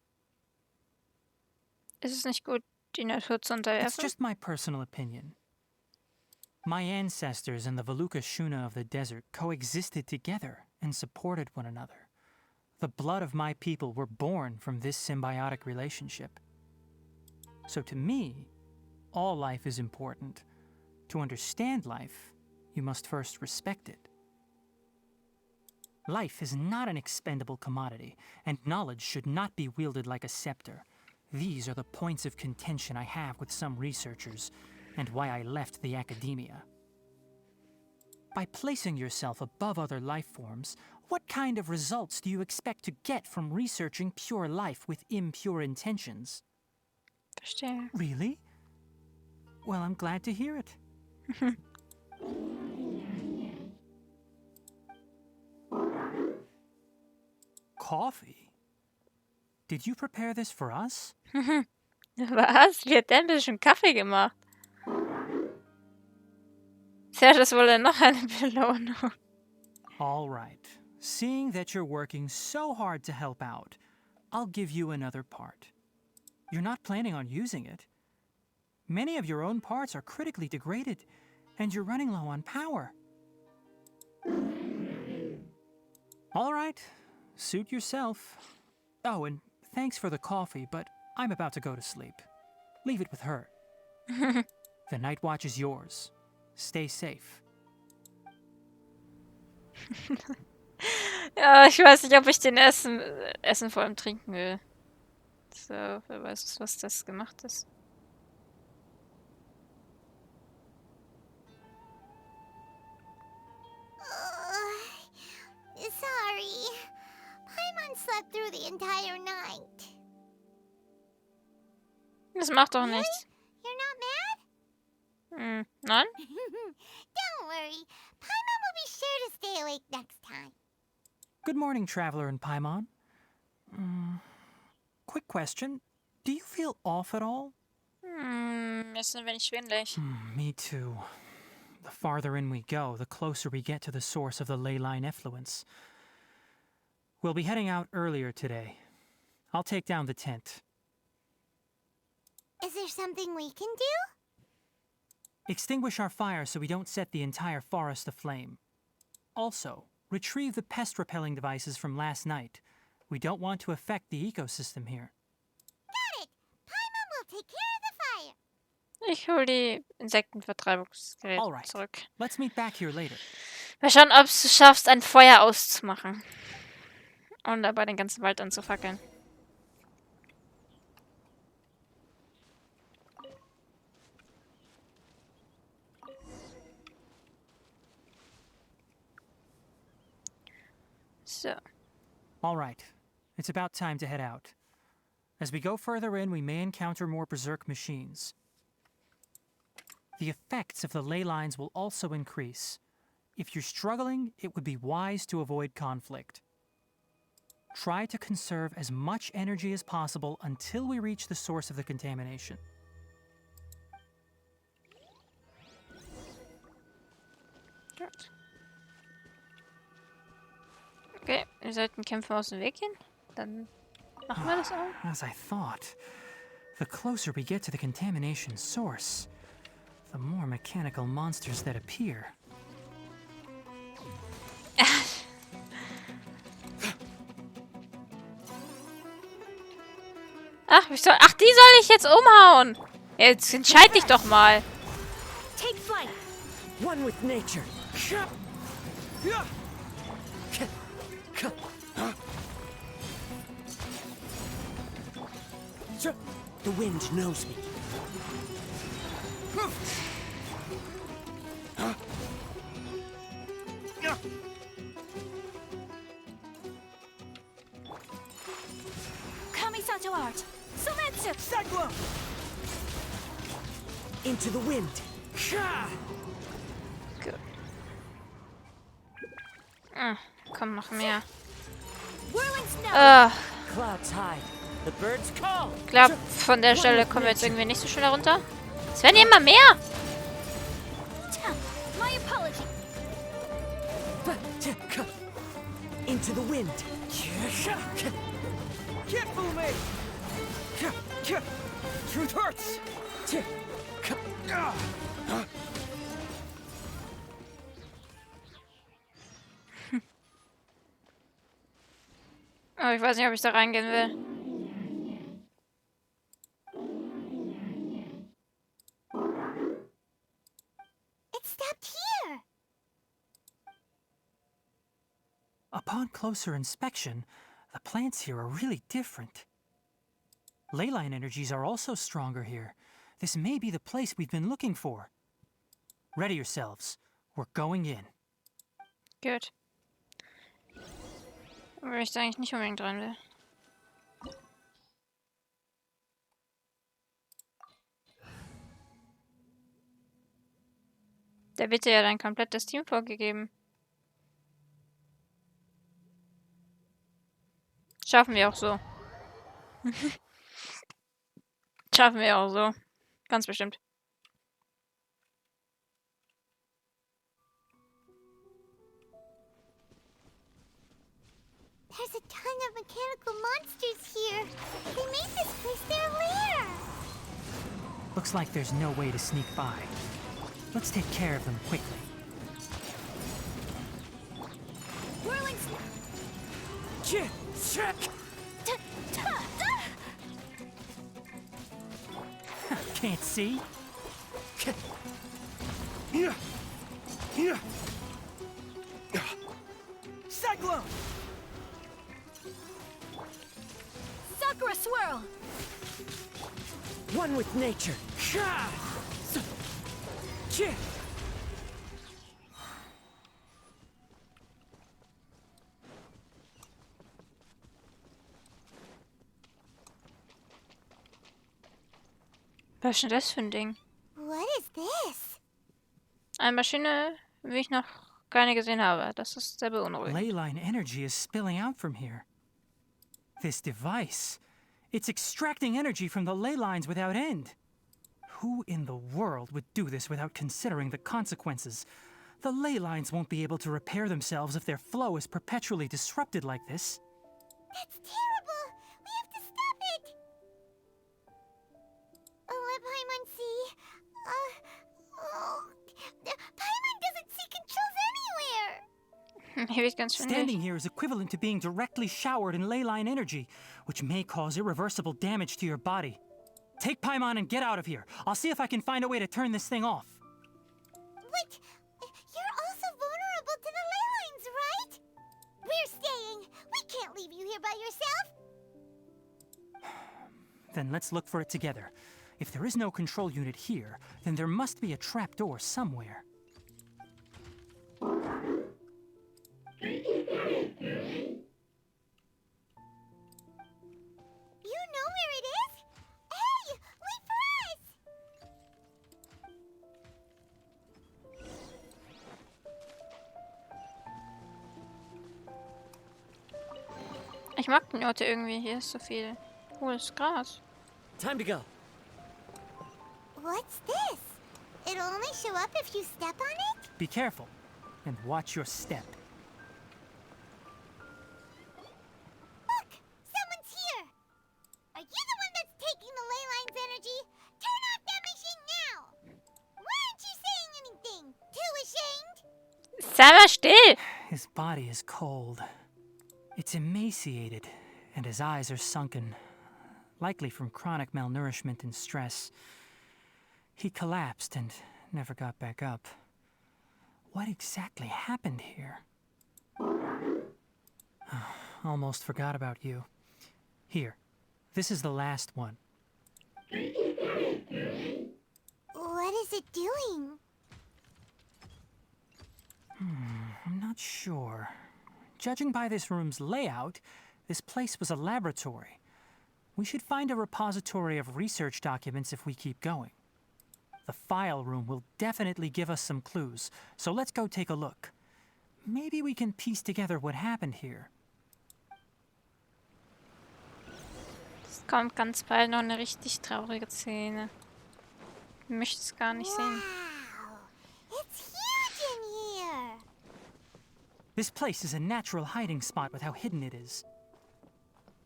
Ist es nicht gut, die Natur zu It's unterwerfen? just my personal opinion. My ancestors and the Vulpes Shuna of the desert coexisted together and supported one another. The blood of my people were born from this symbiotic relationship. So to me, all life is important. To understand life, you must first respect it. Life is not an expendable commodity, and knowledge should not be wielded like a scepter. These are the points of contention I have with some researchers, and why I left the academia. By placing yourself above other life forms, what kind of results do you expect to get from researching pure life with impure intentions? Verstehe. Really? Well, I'm glad to hear it. Coffee? Did you prepare this for us? Was? Wie hat der ein bisschen Kaffee gemacht? Tja, das wohl dann noch eine Belohnung. All right. Seeing that you're working so hard to help out, I'll give you another part. You're not planning on using it. Many of your own parts are critically degraded, and you're running low on power. All right. Suit yourself. Oh, and thanks for the coffee, but I'm about to go to sleep. Leave it with her. The night watch is yours. Stay safe. Ja, ich weiß nicht, ob ich den Essen vor allem trinken will. So, wer weiß, was das gemacht ist. Das macht doch Really? nichts. You're not mad? Nein? Don't worry. Paimon will be sure to stay awake next time. Good morning, Traveler in Paimon. Quick question. Do you feel off at all? Mir ist ein wenig schwindelig. Me too. The farther in we go, the closer we get to the source of the ley line effluence. We'll be heading out earlier today. I'll take down the tent. Is there something we can do? Extinguish our fire so we don't set the entire forest aflame. Also, retrieve the pest-repelling devices from last night. We don't want to affect the ecosystem here. Got it! Paimon will take care of the fire. Ich hole die Insektenvertreibungsgeräte All right. zurück. Let's meet back here later. Mal schauen, ob du schaffst, ein Feuer auszumachen. Und dabei den ganzen Wald anzufackeln. So. All right. It's about time to head out. As we go further in, we may encounter more berserk machines. The effects of the ley lines will also increase. If you're struggling, it would be wise to avoid conflict. Try to conserve as much energy as possible until we reach the source of the contamination. Gut. Okay, wir sollten Kämpfe aus dem Weg gehen. Dann machen wir das auch. As I thought, the closer we get to the contamination source, the more mechanical monsters that appear. Ach, die soll ich jetzt umhauen. Jetzt entscheid dich doch mal. Take flight. One with nature. The wind knows me. Kamisato art. Sumetsu. Cyclone! Into the wind. Gut. Komm, noch mehr. Whirling snow. Clouds high. The birds call. Ich glaube, von der Stelle kommen wir jetzt irgendwie nicht so schnell runter. Es werden immer mehr. My apology. Into the wind. Can't fool me! Truth hurts! Aber ich weiß nicht, ob ich da reingehen will. It stopped here. Upon closer inspection, the plants here are really different. Leyline energies are also stronger here. This may be the place we've been looking for. Ready yourselves. We're going in. Gut. Aber ich da eigentlich nicht unbedingt dran will. Der wird dir ja dein komplettes Team vorgegeben. Schaffen wir auch so. Schaffen wir auch so. Ganz bestimmt. There's a ton of mechanical monsters here. They made this place their lair. Looks like there's no way to sneak by. Let's take care of them quickly. Whirling snow. Can't see? Cyclone! Sakura swirl. One with nature. Was ist denn das für ein Ding? What is this? Eine Maschine, wie ich noch keine gesehen habe. Das ist sehr beunruhigend. Leyline energy is spilling out from here. This device, it's extracting energy from the ley lines without end. Who in the world would do this without considering the consequences? The ley lines won't be able to repair themselves if their flow is perpetually disrupted like this. That's terrible! We have to stop it! Let Paimon see. Paimon doesn't see controls anywhere! Hier wird ganz Standing schwindelig. here is equivalent to being directly showered in ley line energy, which may cause irreversible damage to your body. Take Paimon and get out of here. I'll see if I can find a way to turn this thing off. But you're also vulnerable to the ley lines, right? We're staying. We can't leave you here by yourself. Then let's look for it together. If there is no control unit here, then there must be a trapdoor somewhere. You know where it is? Hey, wait for us! Ich mag den Ort irgendwie. Hier ist so viel cooles Gras. Time to go. What's this? It'll only show up if you step on it? Be careful, and watch your step. Look! Someone's here! Are you the one that's taking the ley line's energy? Turn off that machine now! Why aren't you saying anything? Too ashamed? Sei mal still! His body is cold. It's emaciated, and his eyes are sunken, likely from chronic malnourishment and stress. He collapsed and never got back up. What exactly happened here? Almost forgot about you. Here, this is the last one. What is it doing? I'm not sure. Judging by this room's layout, this place was a laboratory. We should find a repository of research documents if we keep going. The file room will definitely give us some clues, so let's go take a look. Maybe we can piece together what happened here. Es kommt ganz bald noch eine richtig traurige Szene. Ich möchte es gar nicht sehen. Wow! It's huge in here! This place is a natural hiding spot with how hidden it is.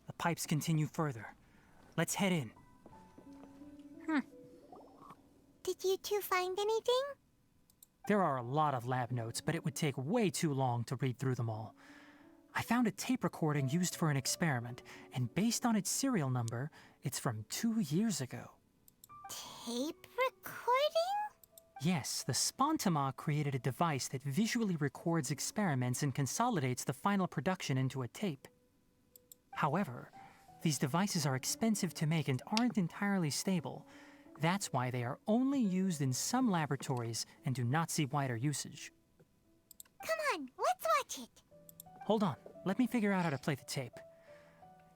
The pipes continue further. Let's head in. Did you two find anything? There are a lot of lab notes, but it would take way too long to read through them all. I found a tape recording used for an experiment, and based on its serial number, it's from 2 years ago. Tape recording? Yes, the Spontama created a device that visually records experiments and consolidates the final production into a tape. However, these devices are expensive to make and aren't entirely stable. That's why they are only used in some laboratories and do not see wider usage. Come on, let's watch it. Hold on, let me figure out how to play the tape. It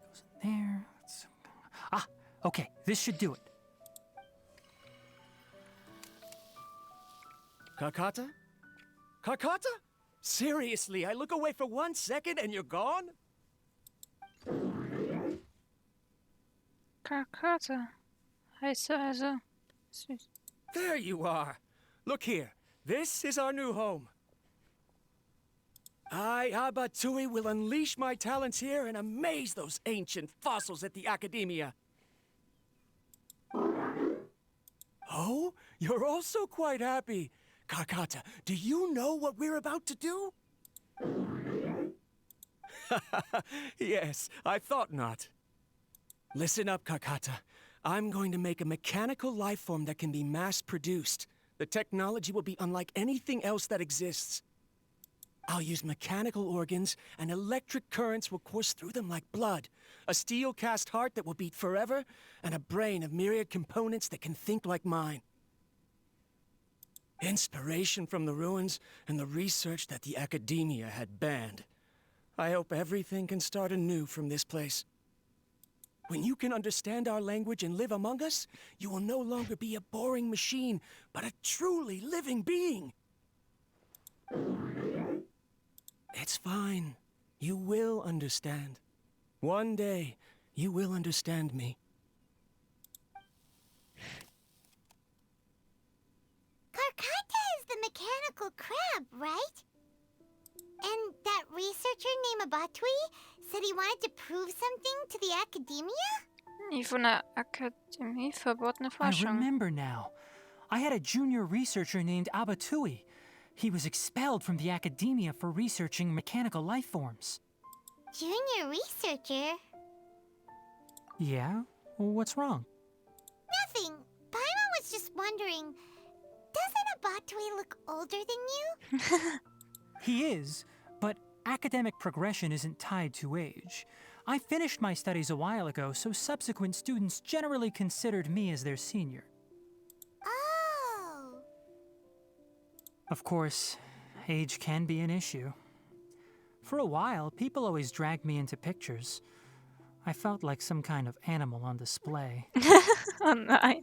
goes in there. Ah, okay, this should do it. Kakata? Kakata? Seriously, I look away for 1 second and you're gone? Karte. Heißt also. Süß. There you are. Look here. This is our new home. I, Abatui, will unleash my talents here and amaze those ancient fossils at the Academia. Oh, you're also quite happy. Kakata, do you know what we're about to do? Yes, I thought not. Listen up, Kakata. I'm going to make a mechanical life form that can be mass-produced. The technology will be unlike anything else that exists. I'll use mechanical organs, and electric currents will course through them like blood. A steel-cast heart that will beat forever, and a brain of myriad components that can think like mine. Inspiration from the ruins and the research that the Academia had banned. I hope everything can start anew from this place. When you can understand our language and live among us, you will no longer be a boring machine, but a truly living being. It's fine. You will understand. One day, you will understand me. Karkata is the mechanical crab, right? And that researcher named Abatui said he wanted to prove something to the academia? Die von der Akademie verbotene I Forschung. remember now. I had a junior researcher named Abatui. He was expelled from the academia for researching mechanical life forms. Junior researcher? Yeah? What's wrong? Nothing. Paimon was just wondering, doesn't Abatui look older than you? He is, but academic progression isn't tied to age. I finished my studies a while ago, so subsequent students generally considered me as their senior. Oh. Of course, age can be an issue. For a while, people always dragged me into pictures. I felt like some kind of animal on display. Oh nein.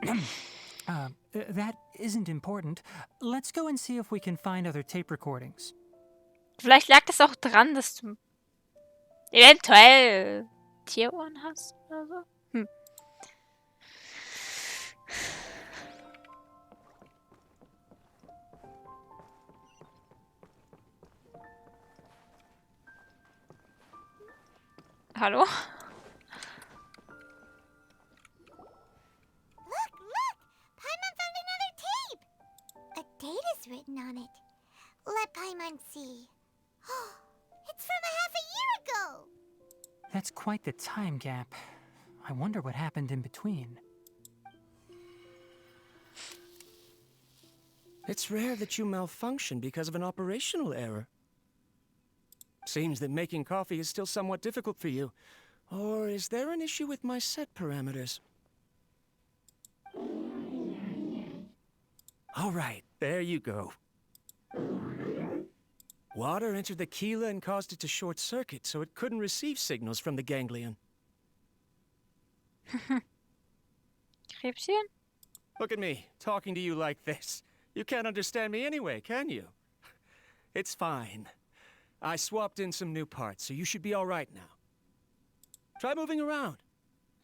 That isn't important. Let's go and see if we can find other tape recordings. Vielleicht lag das auch dran, dass du eventuell Tierohren hast oder so. Hm. Hallo? Look! Paimon found another tape! A date is written on it. Let Paimon see. It's from a half a year ago! That's quite the time gap. I wonder what happened in between. It's rare that you malfunction because of an operational error. Seems that making coffee is still somewhat difficult for you. Or is there an issue with my set parameters? All right, there you go. Water entered the chela and caused it to short circuit, so it couldn't receive signals from the ganglion. Krebschen? Look at me, talking to you like this. You can't understand me anyway, can you? It's fine. I swapped in some new parts, so you should be all right now. Try moving around.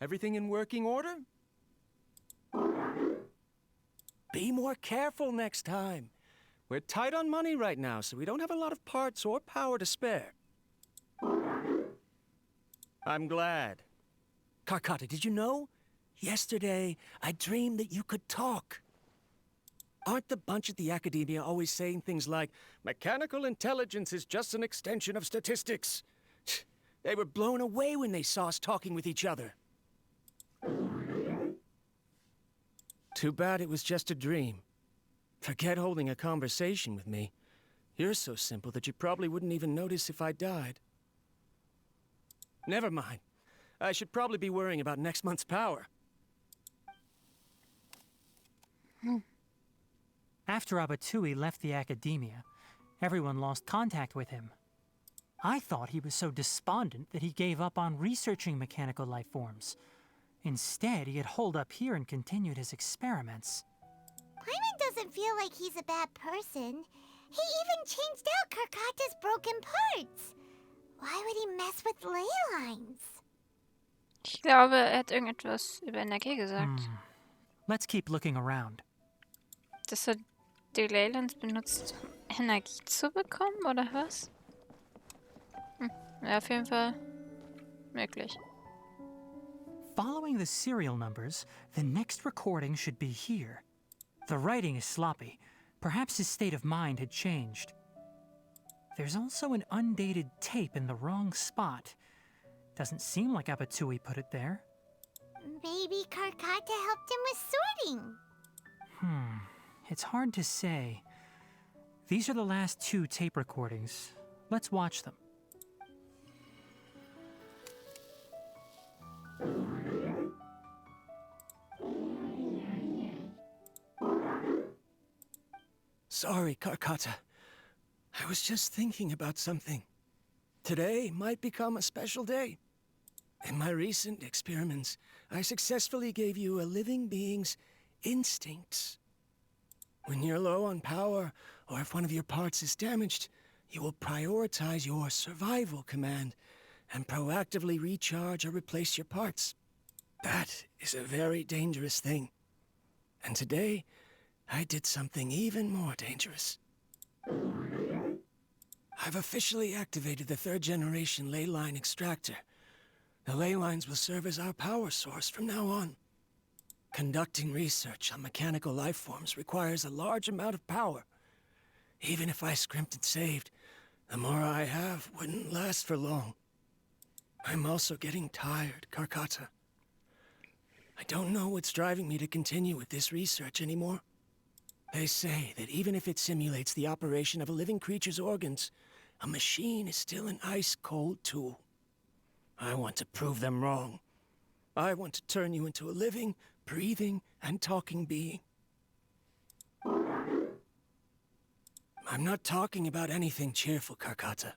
Everything in working order? Be more careful next time. We're tight on money right now, so we don't have a lot of parts or power to spare. I'm glad. Karkata, did you know? Yesterday, I dreamed that you could talk. Aren't the bunch at the Academia always saying things like, mechanical intelligence is just an extension of statistics? They were blown away when they saw us talking with each other. Too bad it was just a dream. Forget holding a conversation with me. You're so simple that you probably wouldn't even notice if I died. Never mind. I should probably be worrying about next month's power. After Abatui left the academia, everyone lost contact with him. I thought he was so despondent that he gave up on researching mechanical life forms. Instead, he had holed up here and continued his experiments. Paimon doesn't feel like he's a bad person. He even changed out Karkata's broken parts. Why would he mess with ley lines? Ich glaube, hat irgendetwas über Energie gesagt. Let's keep looking around. Dass die Leylands benutzt, um Energie zu bekommen, oder was? Ja, auf jeden Fall möglich. Following the serial numbers, the next recording should be here. The writing is sloppy. Perhaps his state of mind had changed. There's also an undated tape in the wrong spot. Doesn't seem like Abatui put it there. Maybe Karkata helped him with sorting. It's hard to say. These are the last 2 tape recordings. Let's watch them. Sorry, Karkata. I was just thinking about something. Today might become a special day. In my recent experiments, I successfully gave you a living being's instincts. When you're low on power, or if one of your parts is damaged, you will prioritize your survival command and proactively recharge or replace your parts. That is a very dangerous thing. And today, I did something even more dangerous. I've officially activated the 3rd generation ley line extractor. The ley lines will serve as our power source from now on. Conducting research on mechanical life forms requires a large amount of power. Even if I scrimped and saved, the more I have wouldn't last for long. I'm also getting tired, Karkata. I don't know what's driving me to continue with this research anymore. They say that even if it simulates the operation of a living creature's organs, a machine is still an ice-cold tool. I want to prove them wrong. I want to turn you into a living, breathing, and talking being. I'm not talking about anything cheerful, Karkata.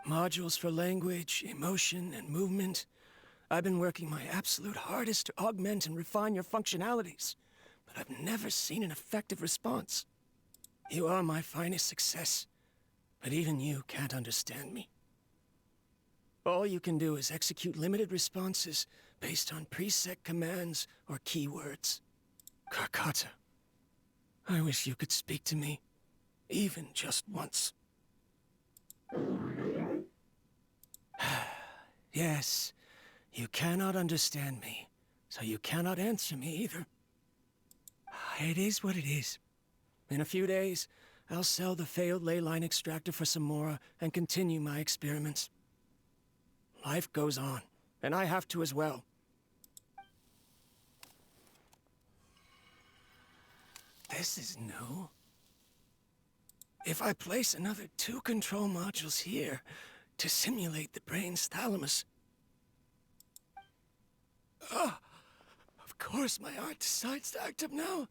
Modules for language, emotion, and movement. I've been working my absolute hardest to augment and refine your functionalities, but I've never seen an effective response. You are my finest success, but even you can't understand me. All you can do is execute limited responses based on preset commands or keywords. Karkata, I wish you could speak to me, even just once. Yes, you cannot understand me, so you cannot answer me either. It is what it is. In a few days, I'll sell the failed ley line extractor for some more and continue my experiments. Life goes on, and I have to as well. This is new. If I place another 2 control modules here to simulate the brain's thalamus... of course my heart decides to act up now.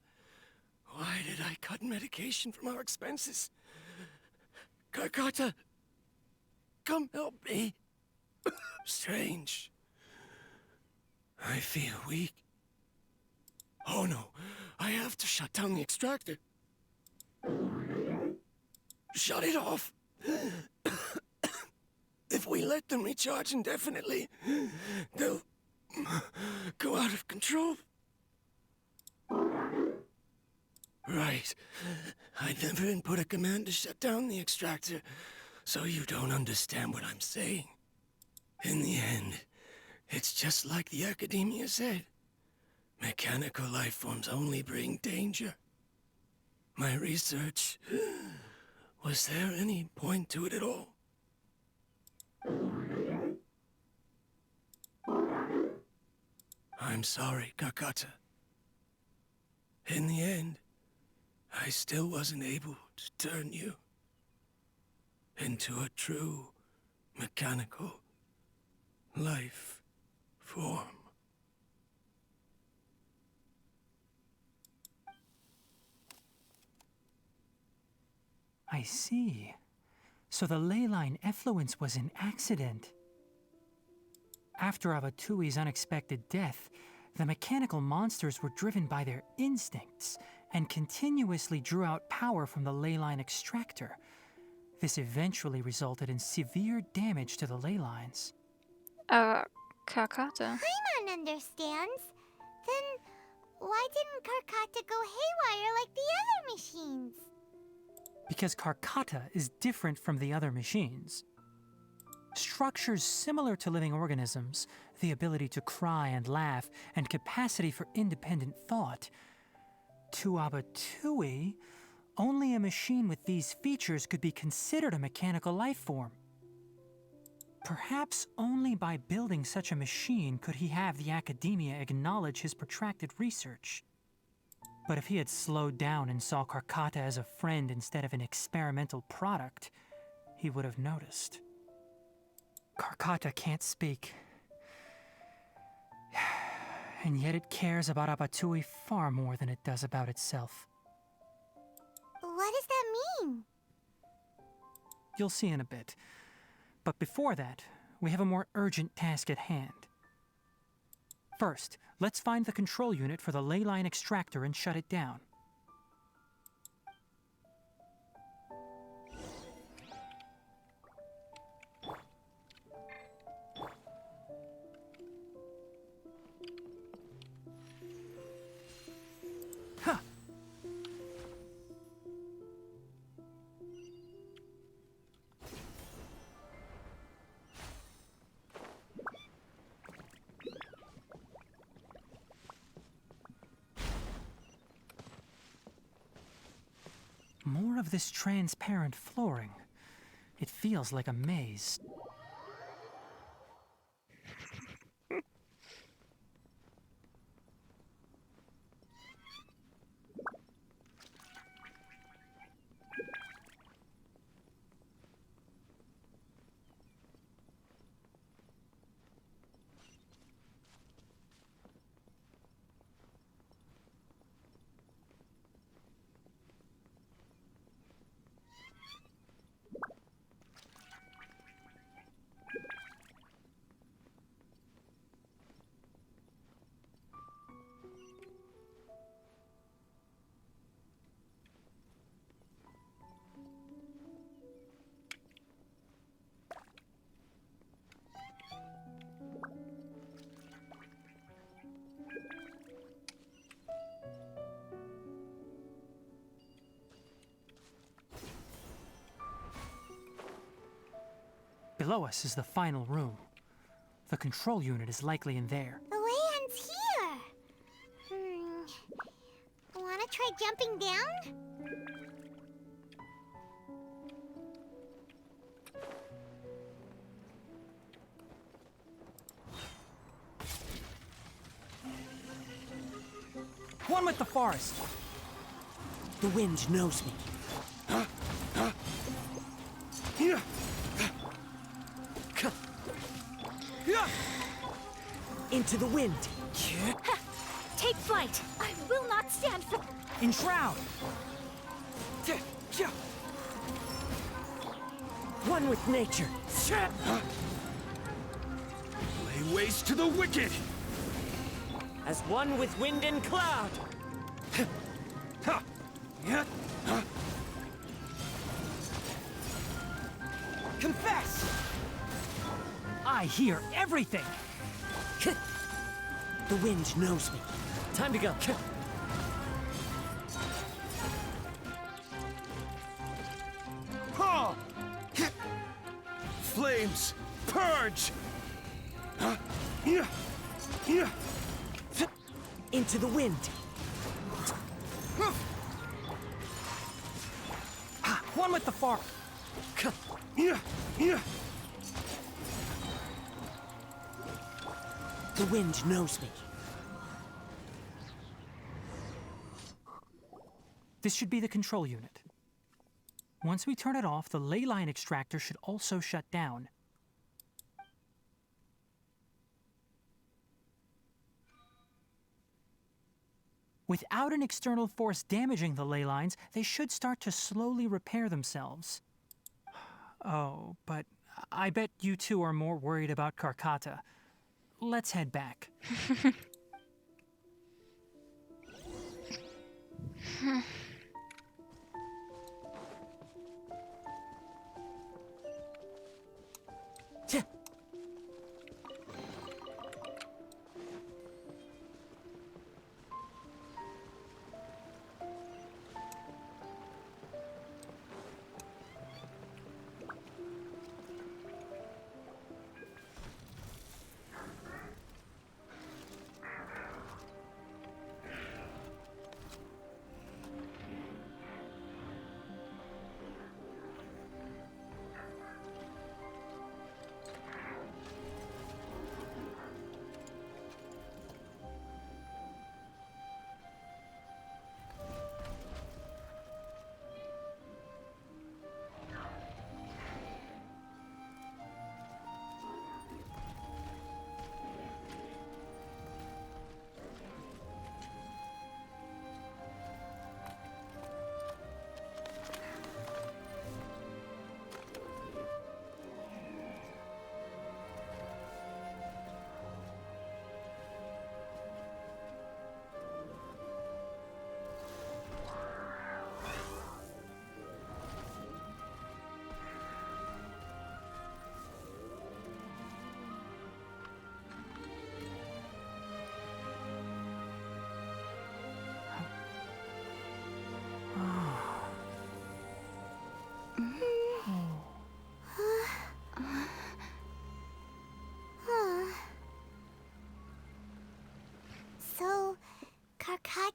Why did I cut medication from our expenses? Karkata, come help me. Strange. I feel weak. Oh no, I have to shut down the extractor. Shut it off. If we let them recharge indefinitely, they'll go out of control. Right. I never input a command to shut down the extractor, so you don't understand what I'm saying. In the end, it's just like the Academia said. Mechanical life forms only bring danger. My research... was there any point to it at all? I'm sorry, Karkata. In the end, I still wasn't able to turn you into a true mechanical life form. I see. So the ley line effluence was an accident. After Abatui's unexpected death, the mechanical monsters were driven by their instincts and continuously drew out power from the ley line extractor. This eventually resulted in severe damage to the ley lines. Karkata. Paimon understands. Then why didn't Karkata go haywire like the other machines? Because Karkata is different from the other machines. Structures similar to living organisms, the ability to cry and laugh, and capacity for independent thought. To Abatui, only a machine with these features could be considered a mechanical life form. Perhaps only by building such a machine could he have the Academia acknowledge his protracted research. But if he had slowed down and saw Karkata as a friend instead of an experimental product, he would have noticed. Karkata can't speak. And yet it cares about Abatui far more than it does about itself. What does that mean? You'll see in a bit. But before that, we have a more urgent task at hand. First, let's find the control unit for the ley line extractor and shut it down. More of this transparent flooring. It feels like a maze. Below us is the final room. The control unit is likely in there. The way ends here. Wanna try jumping down? One with the forest! The wind knows me. Into the wind. Take flight! I will not stand for... Enshroud! One with nature. Lay waste to the wicked! As one with wind and cloud. Confess! I hear everything! The wind knows me. Time to go. Flames, purge! Into the wind. One with the forest! The wind knows me. This should be the control unit. Once we turn it off, the ley line extractor should also shut down. Without an external force damaging the ley lines, they should start to slowly repair themselves. Oh, but I bet you two are more worried about Karkata. Let's head back.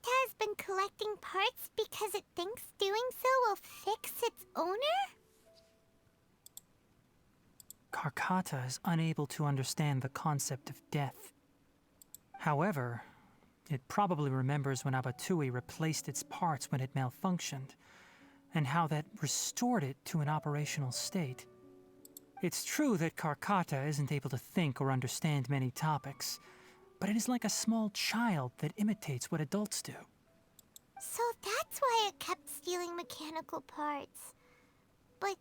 has been collecting parts because it thinks doing so will fix its owner? Karkata is unable to understand the concept of death. However, it probably remembers when Abatui replaced its parts when it malfunctioned, and how that restored it to an operational state. It's true that Karkata isn't able to think or understand many topics, but it is like a small child that imitates what adults do. So that's why it kept stealing mechanical parts. But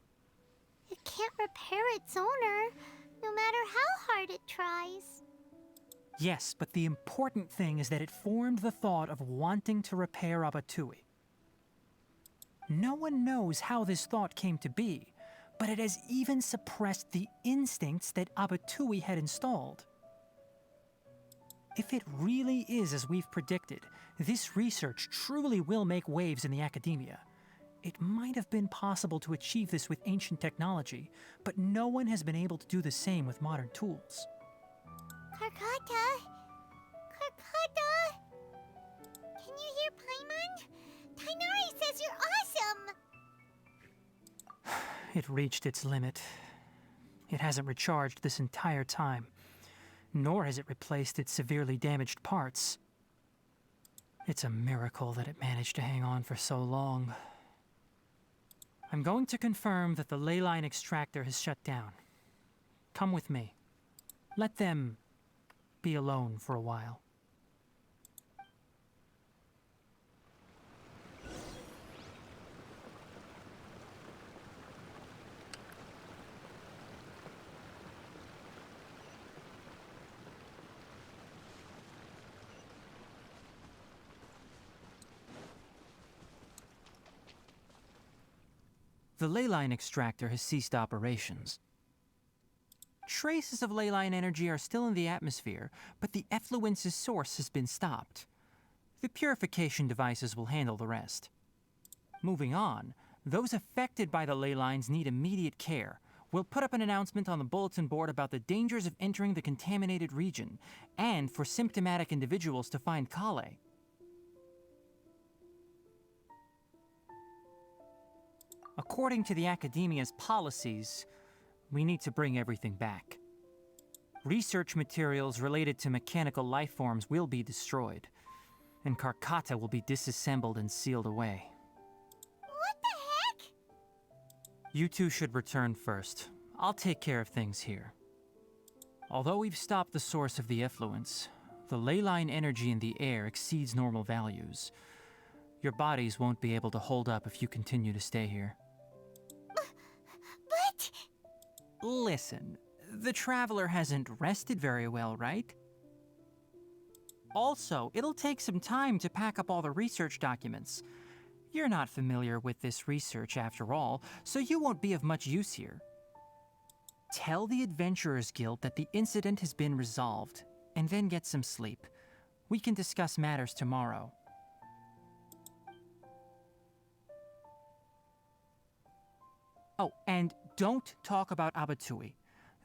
it can't repair its owner, no matter how hard it tries. Yes, but the important thing is that it formed the thought of wanting to repair Abatui. No one knows how this thought came to be, but it has even suppressed the instincts that Abatui had installed. If it really is as we've predicted, this research truly will make waves in the academia. It might have been possible to achieve this with ancient technology, but no one has been able to do the same with modern tools. Karkata? Karkata? Can you hear Paimon? Tighnari says you're awesome! It reached its limit. It hasn't recharged this entire time, nor has it replaced its severely damaged parts. It's a miracle that it managed to hang on for so long. I'm going to confirm that the ley line extractor has shut down. Come with me. Let them be alone for a while. The ley line extractor has ceased operations. Traces of ley line energy are still in the atmosphere, but the effluence's source has been stopped. The purification devices will handle the rest. Moving on, those affected by the ley lines need immediate care. We'll put up an announcement on the bulletin board about the dangers of entering the contaminated region, and for symptomatic individuals to find Kale. According to the Academia's policies, we need to bring everything back. Research materials related to mechanical life forms will be destroyed, and Karkata will be disassembled and sealed away. What the heck? You two should return first. I'll take care of things here. Although we've stopped the source of the effluence, the ley line energy in the air exceeds normal values. Your bodies won't be able to hold up if you continue to stay here. But... Listen, the Traveler hasn't rested very well, right? Also, it'll take some time to pack up all the research documents. You're not familiar with this research after all, so you won't be of much use here. Tell the Adventurers Guild that the incident has been resolved, and then get some sleep. We can discuss matters tomorrow. Oh, and don't talk about Abatui.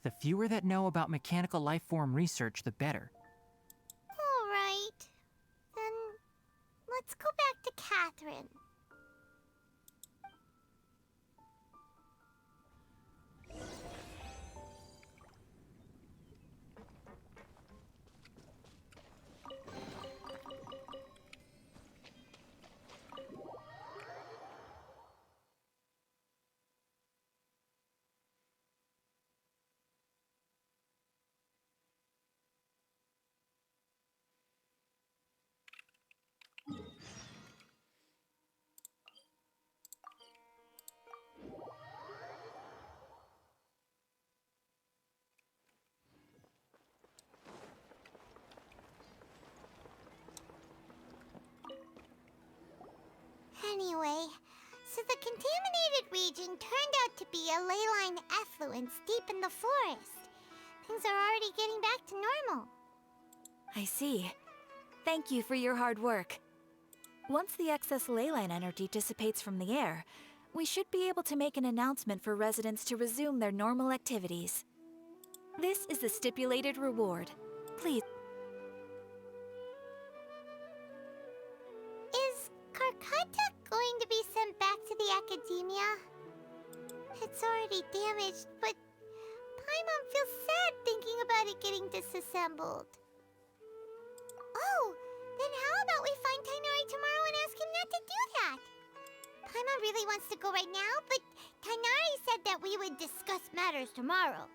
The fewer that know about mechanical life form research, the better. All right. Then let's go back to Catherine. Anyway, so the contaminated region turned out to be a ley line effluence deep in the forest. Things are already getting back to normal. I see. Thank you for your hard work. Once the excess ley line energy dissipates from the air, we should be able to make an announcement for residents to resume their normal activities. This is the stipulated reward. Please. academia. It's already damaged, but Paimon feels sad thinking about it getting disassembled. Oh, then how about we find Tighnari tomorrow and ask him not to do that? Paimon really wants to go right now, but Tighnari said that we would discuss matters tomorrow.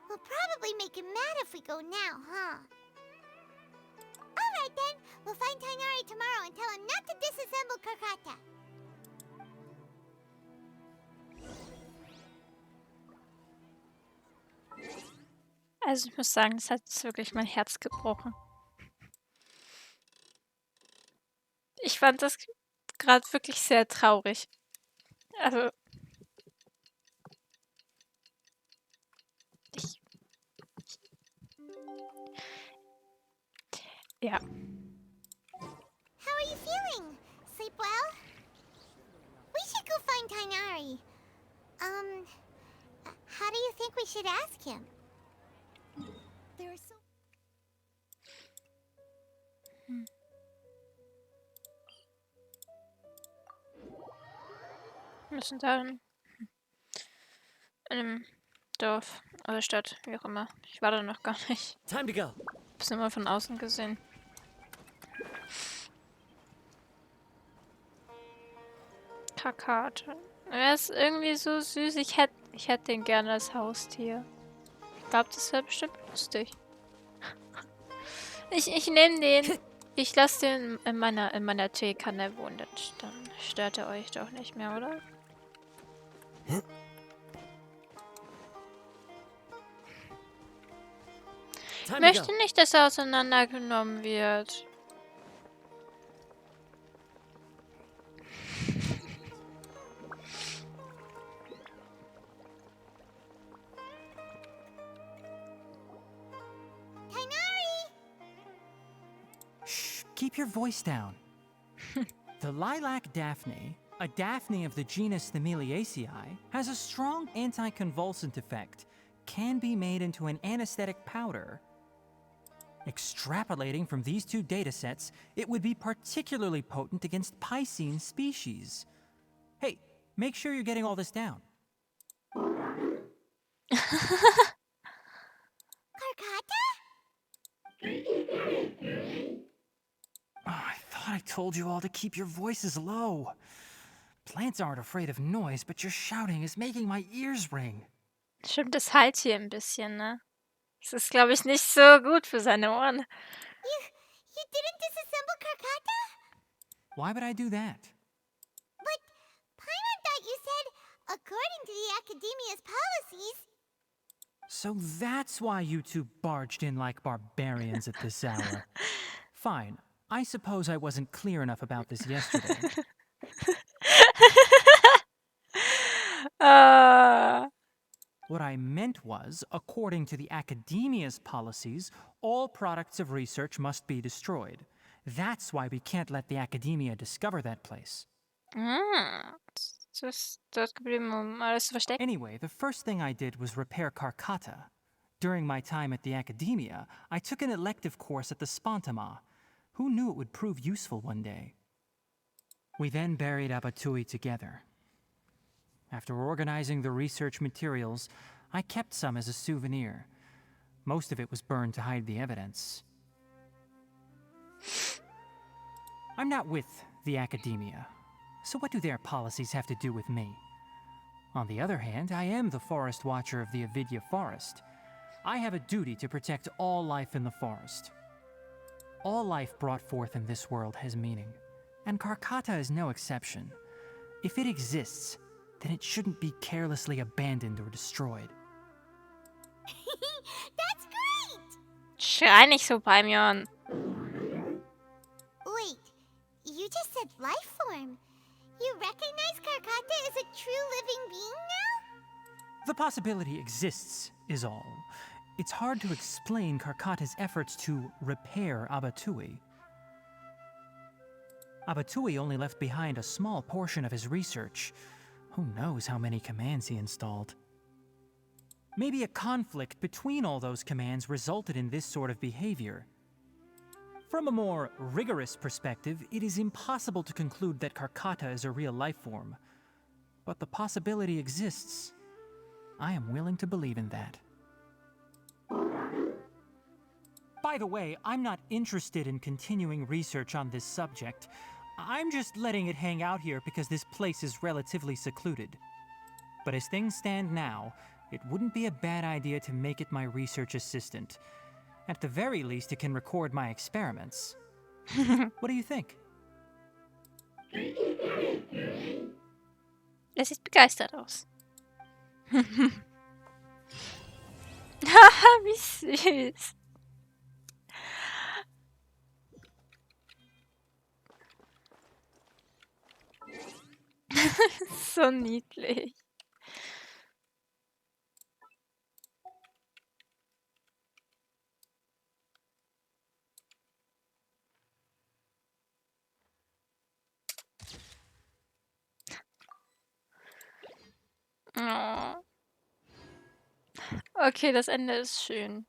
We'll probably make him mad if we go now, huh? Alright then, we'll find Tighnari tomorrow and tell him not to disassemble Karkata. Also ich muss sagen, das hat jetzt wirklich mein Herz gebrochen. Ich fand das gerade wirklich sehr traurig. Also ja. How are you feeling? Sleep well? We should go find Tighnari. How do you think we should ask him? There are so... Wir müssen dann in einem Dorf oder Stadt, wie auch immer. Ich war da noch gar nicht. Time to go. Hab's nur mal von außen gesehen. Kakate. Er ist irgendwie so süß. Ich hätte den gerne als Haustier. Ich glaube, das wäre bestimmt lustig. Ich nehme den. Ich lasse den in meiner Teekanne wohnen. Dann stört er euch doch nicht mehr, oder? Ich möchte nicht, dass er auseinandergenommen wird. Shh, keep your voice down. The lilac daphne, a daphne of the genus Thameliaceae, has a strong anticonvulsant effect, can be made into an anesthetic powder. Extrapolating from these two datasets, it would be particularly potent against Piscine species. Hey, make sure you're getting all this down. Karkata? Oh, I thought I told you all to keep your voices low. Plants aren't afraid of noise, but your shouting is making my ears ring. Stimmt, das halt hier ein bisschen, ne? Das ist, glaube ich, nicht so gut für seine Ohren. You didn't disassemble Karkata? Why would I do that? But Paimon thought you said, according to the Academia's policies... So that's why you two barged in like barbarians at this hour. Fine. I suppose I wasn't clear enough about this yesterday. What I meant was, according to the Academia's policies, all products of research must be destroyed. That's why we can't let the Academia discover that place. Du bist dort geblieben, um alles zu verstecken. Anyway, the first thing I did was repair Karkata. During my time at the Academia, I took an elective course at the Spontama. Who knew it would prove useful one day? We then buried Abatui together. After organizing the research materials, I kept some as a souvenir. Most of it was burned to hide the evidence. I'm not with the Academia, so what do their policies have to do with me? On the other hand, I am the Forest Watcher of the Avidya Forest. I have a duty to protect all life in the forest. All life brought forth in this world has meaning, and Karkata is no exception. If it exists, then it shouldn't be carelessly abandoned or destroyed. That's great! Schrei nicht so, Paimon. Wait, you just said life form. You recognize Karkata as a true living being now? The possibility exists, is all. It's hard to explain Karkata's efforts to repair Abatui. Abatui only left behind a small portion of his research. Who knows how many commands he installed? Maybe a conflict between all those commands resulted in this sort of behavior. From a more rigorous perspective, it is impossible to conclude that Karkata is a real life form. but the possibility exists. I am willing to believe in that. By the way, I'm not interested in continuing research on this subject. I'm just letting it hang out here because this place is relatively secluded. But as things stand now, it wouldn't be a bad idea to make it my research assistant. At the very least, it can record my experiments. What do you think? Er sieht begeistert aus. Haha, wie süß. So niedlich. Oh. Okay, das Ende ist schön.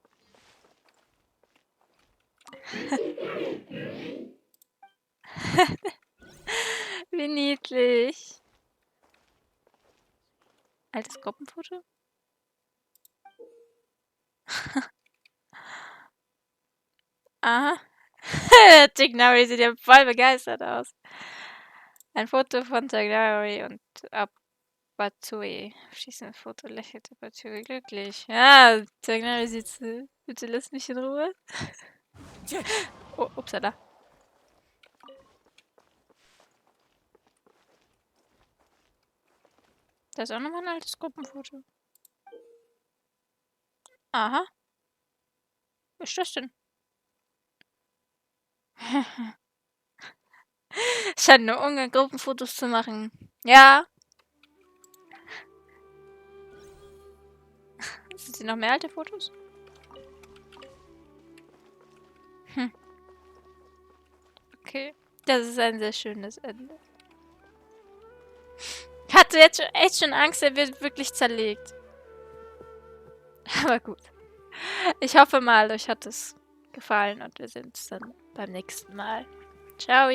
Wie niedlich. Altes Gruppenfoto? Aha. Tighnari sieht ja voll begeistert aus. Ein Foto von Tighnari und Batsui. Schießendes Foto lächelte Batsui glücklich. Ja, Tighnari sieht so. Bitte lass mich in Ruhe. Oh, upsala. Da ist auch nochmal ein altes Gruppenfoto. Aha. Was ist das denn? Scheint nur Ungarn Gruppenfotos zu machen. Ja. Sind hier noch mehr alte Fotos? Okay. Das ist ein sehr schönes Ende. Ich hatte jetzt echt schon Angst, er wird wirklich zerlegt. Aber gut. Ich hoffe mal, euch hat es gefallen und wir sehen uns dann beim nächsten Mal. Ciao!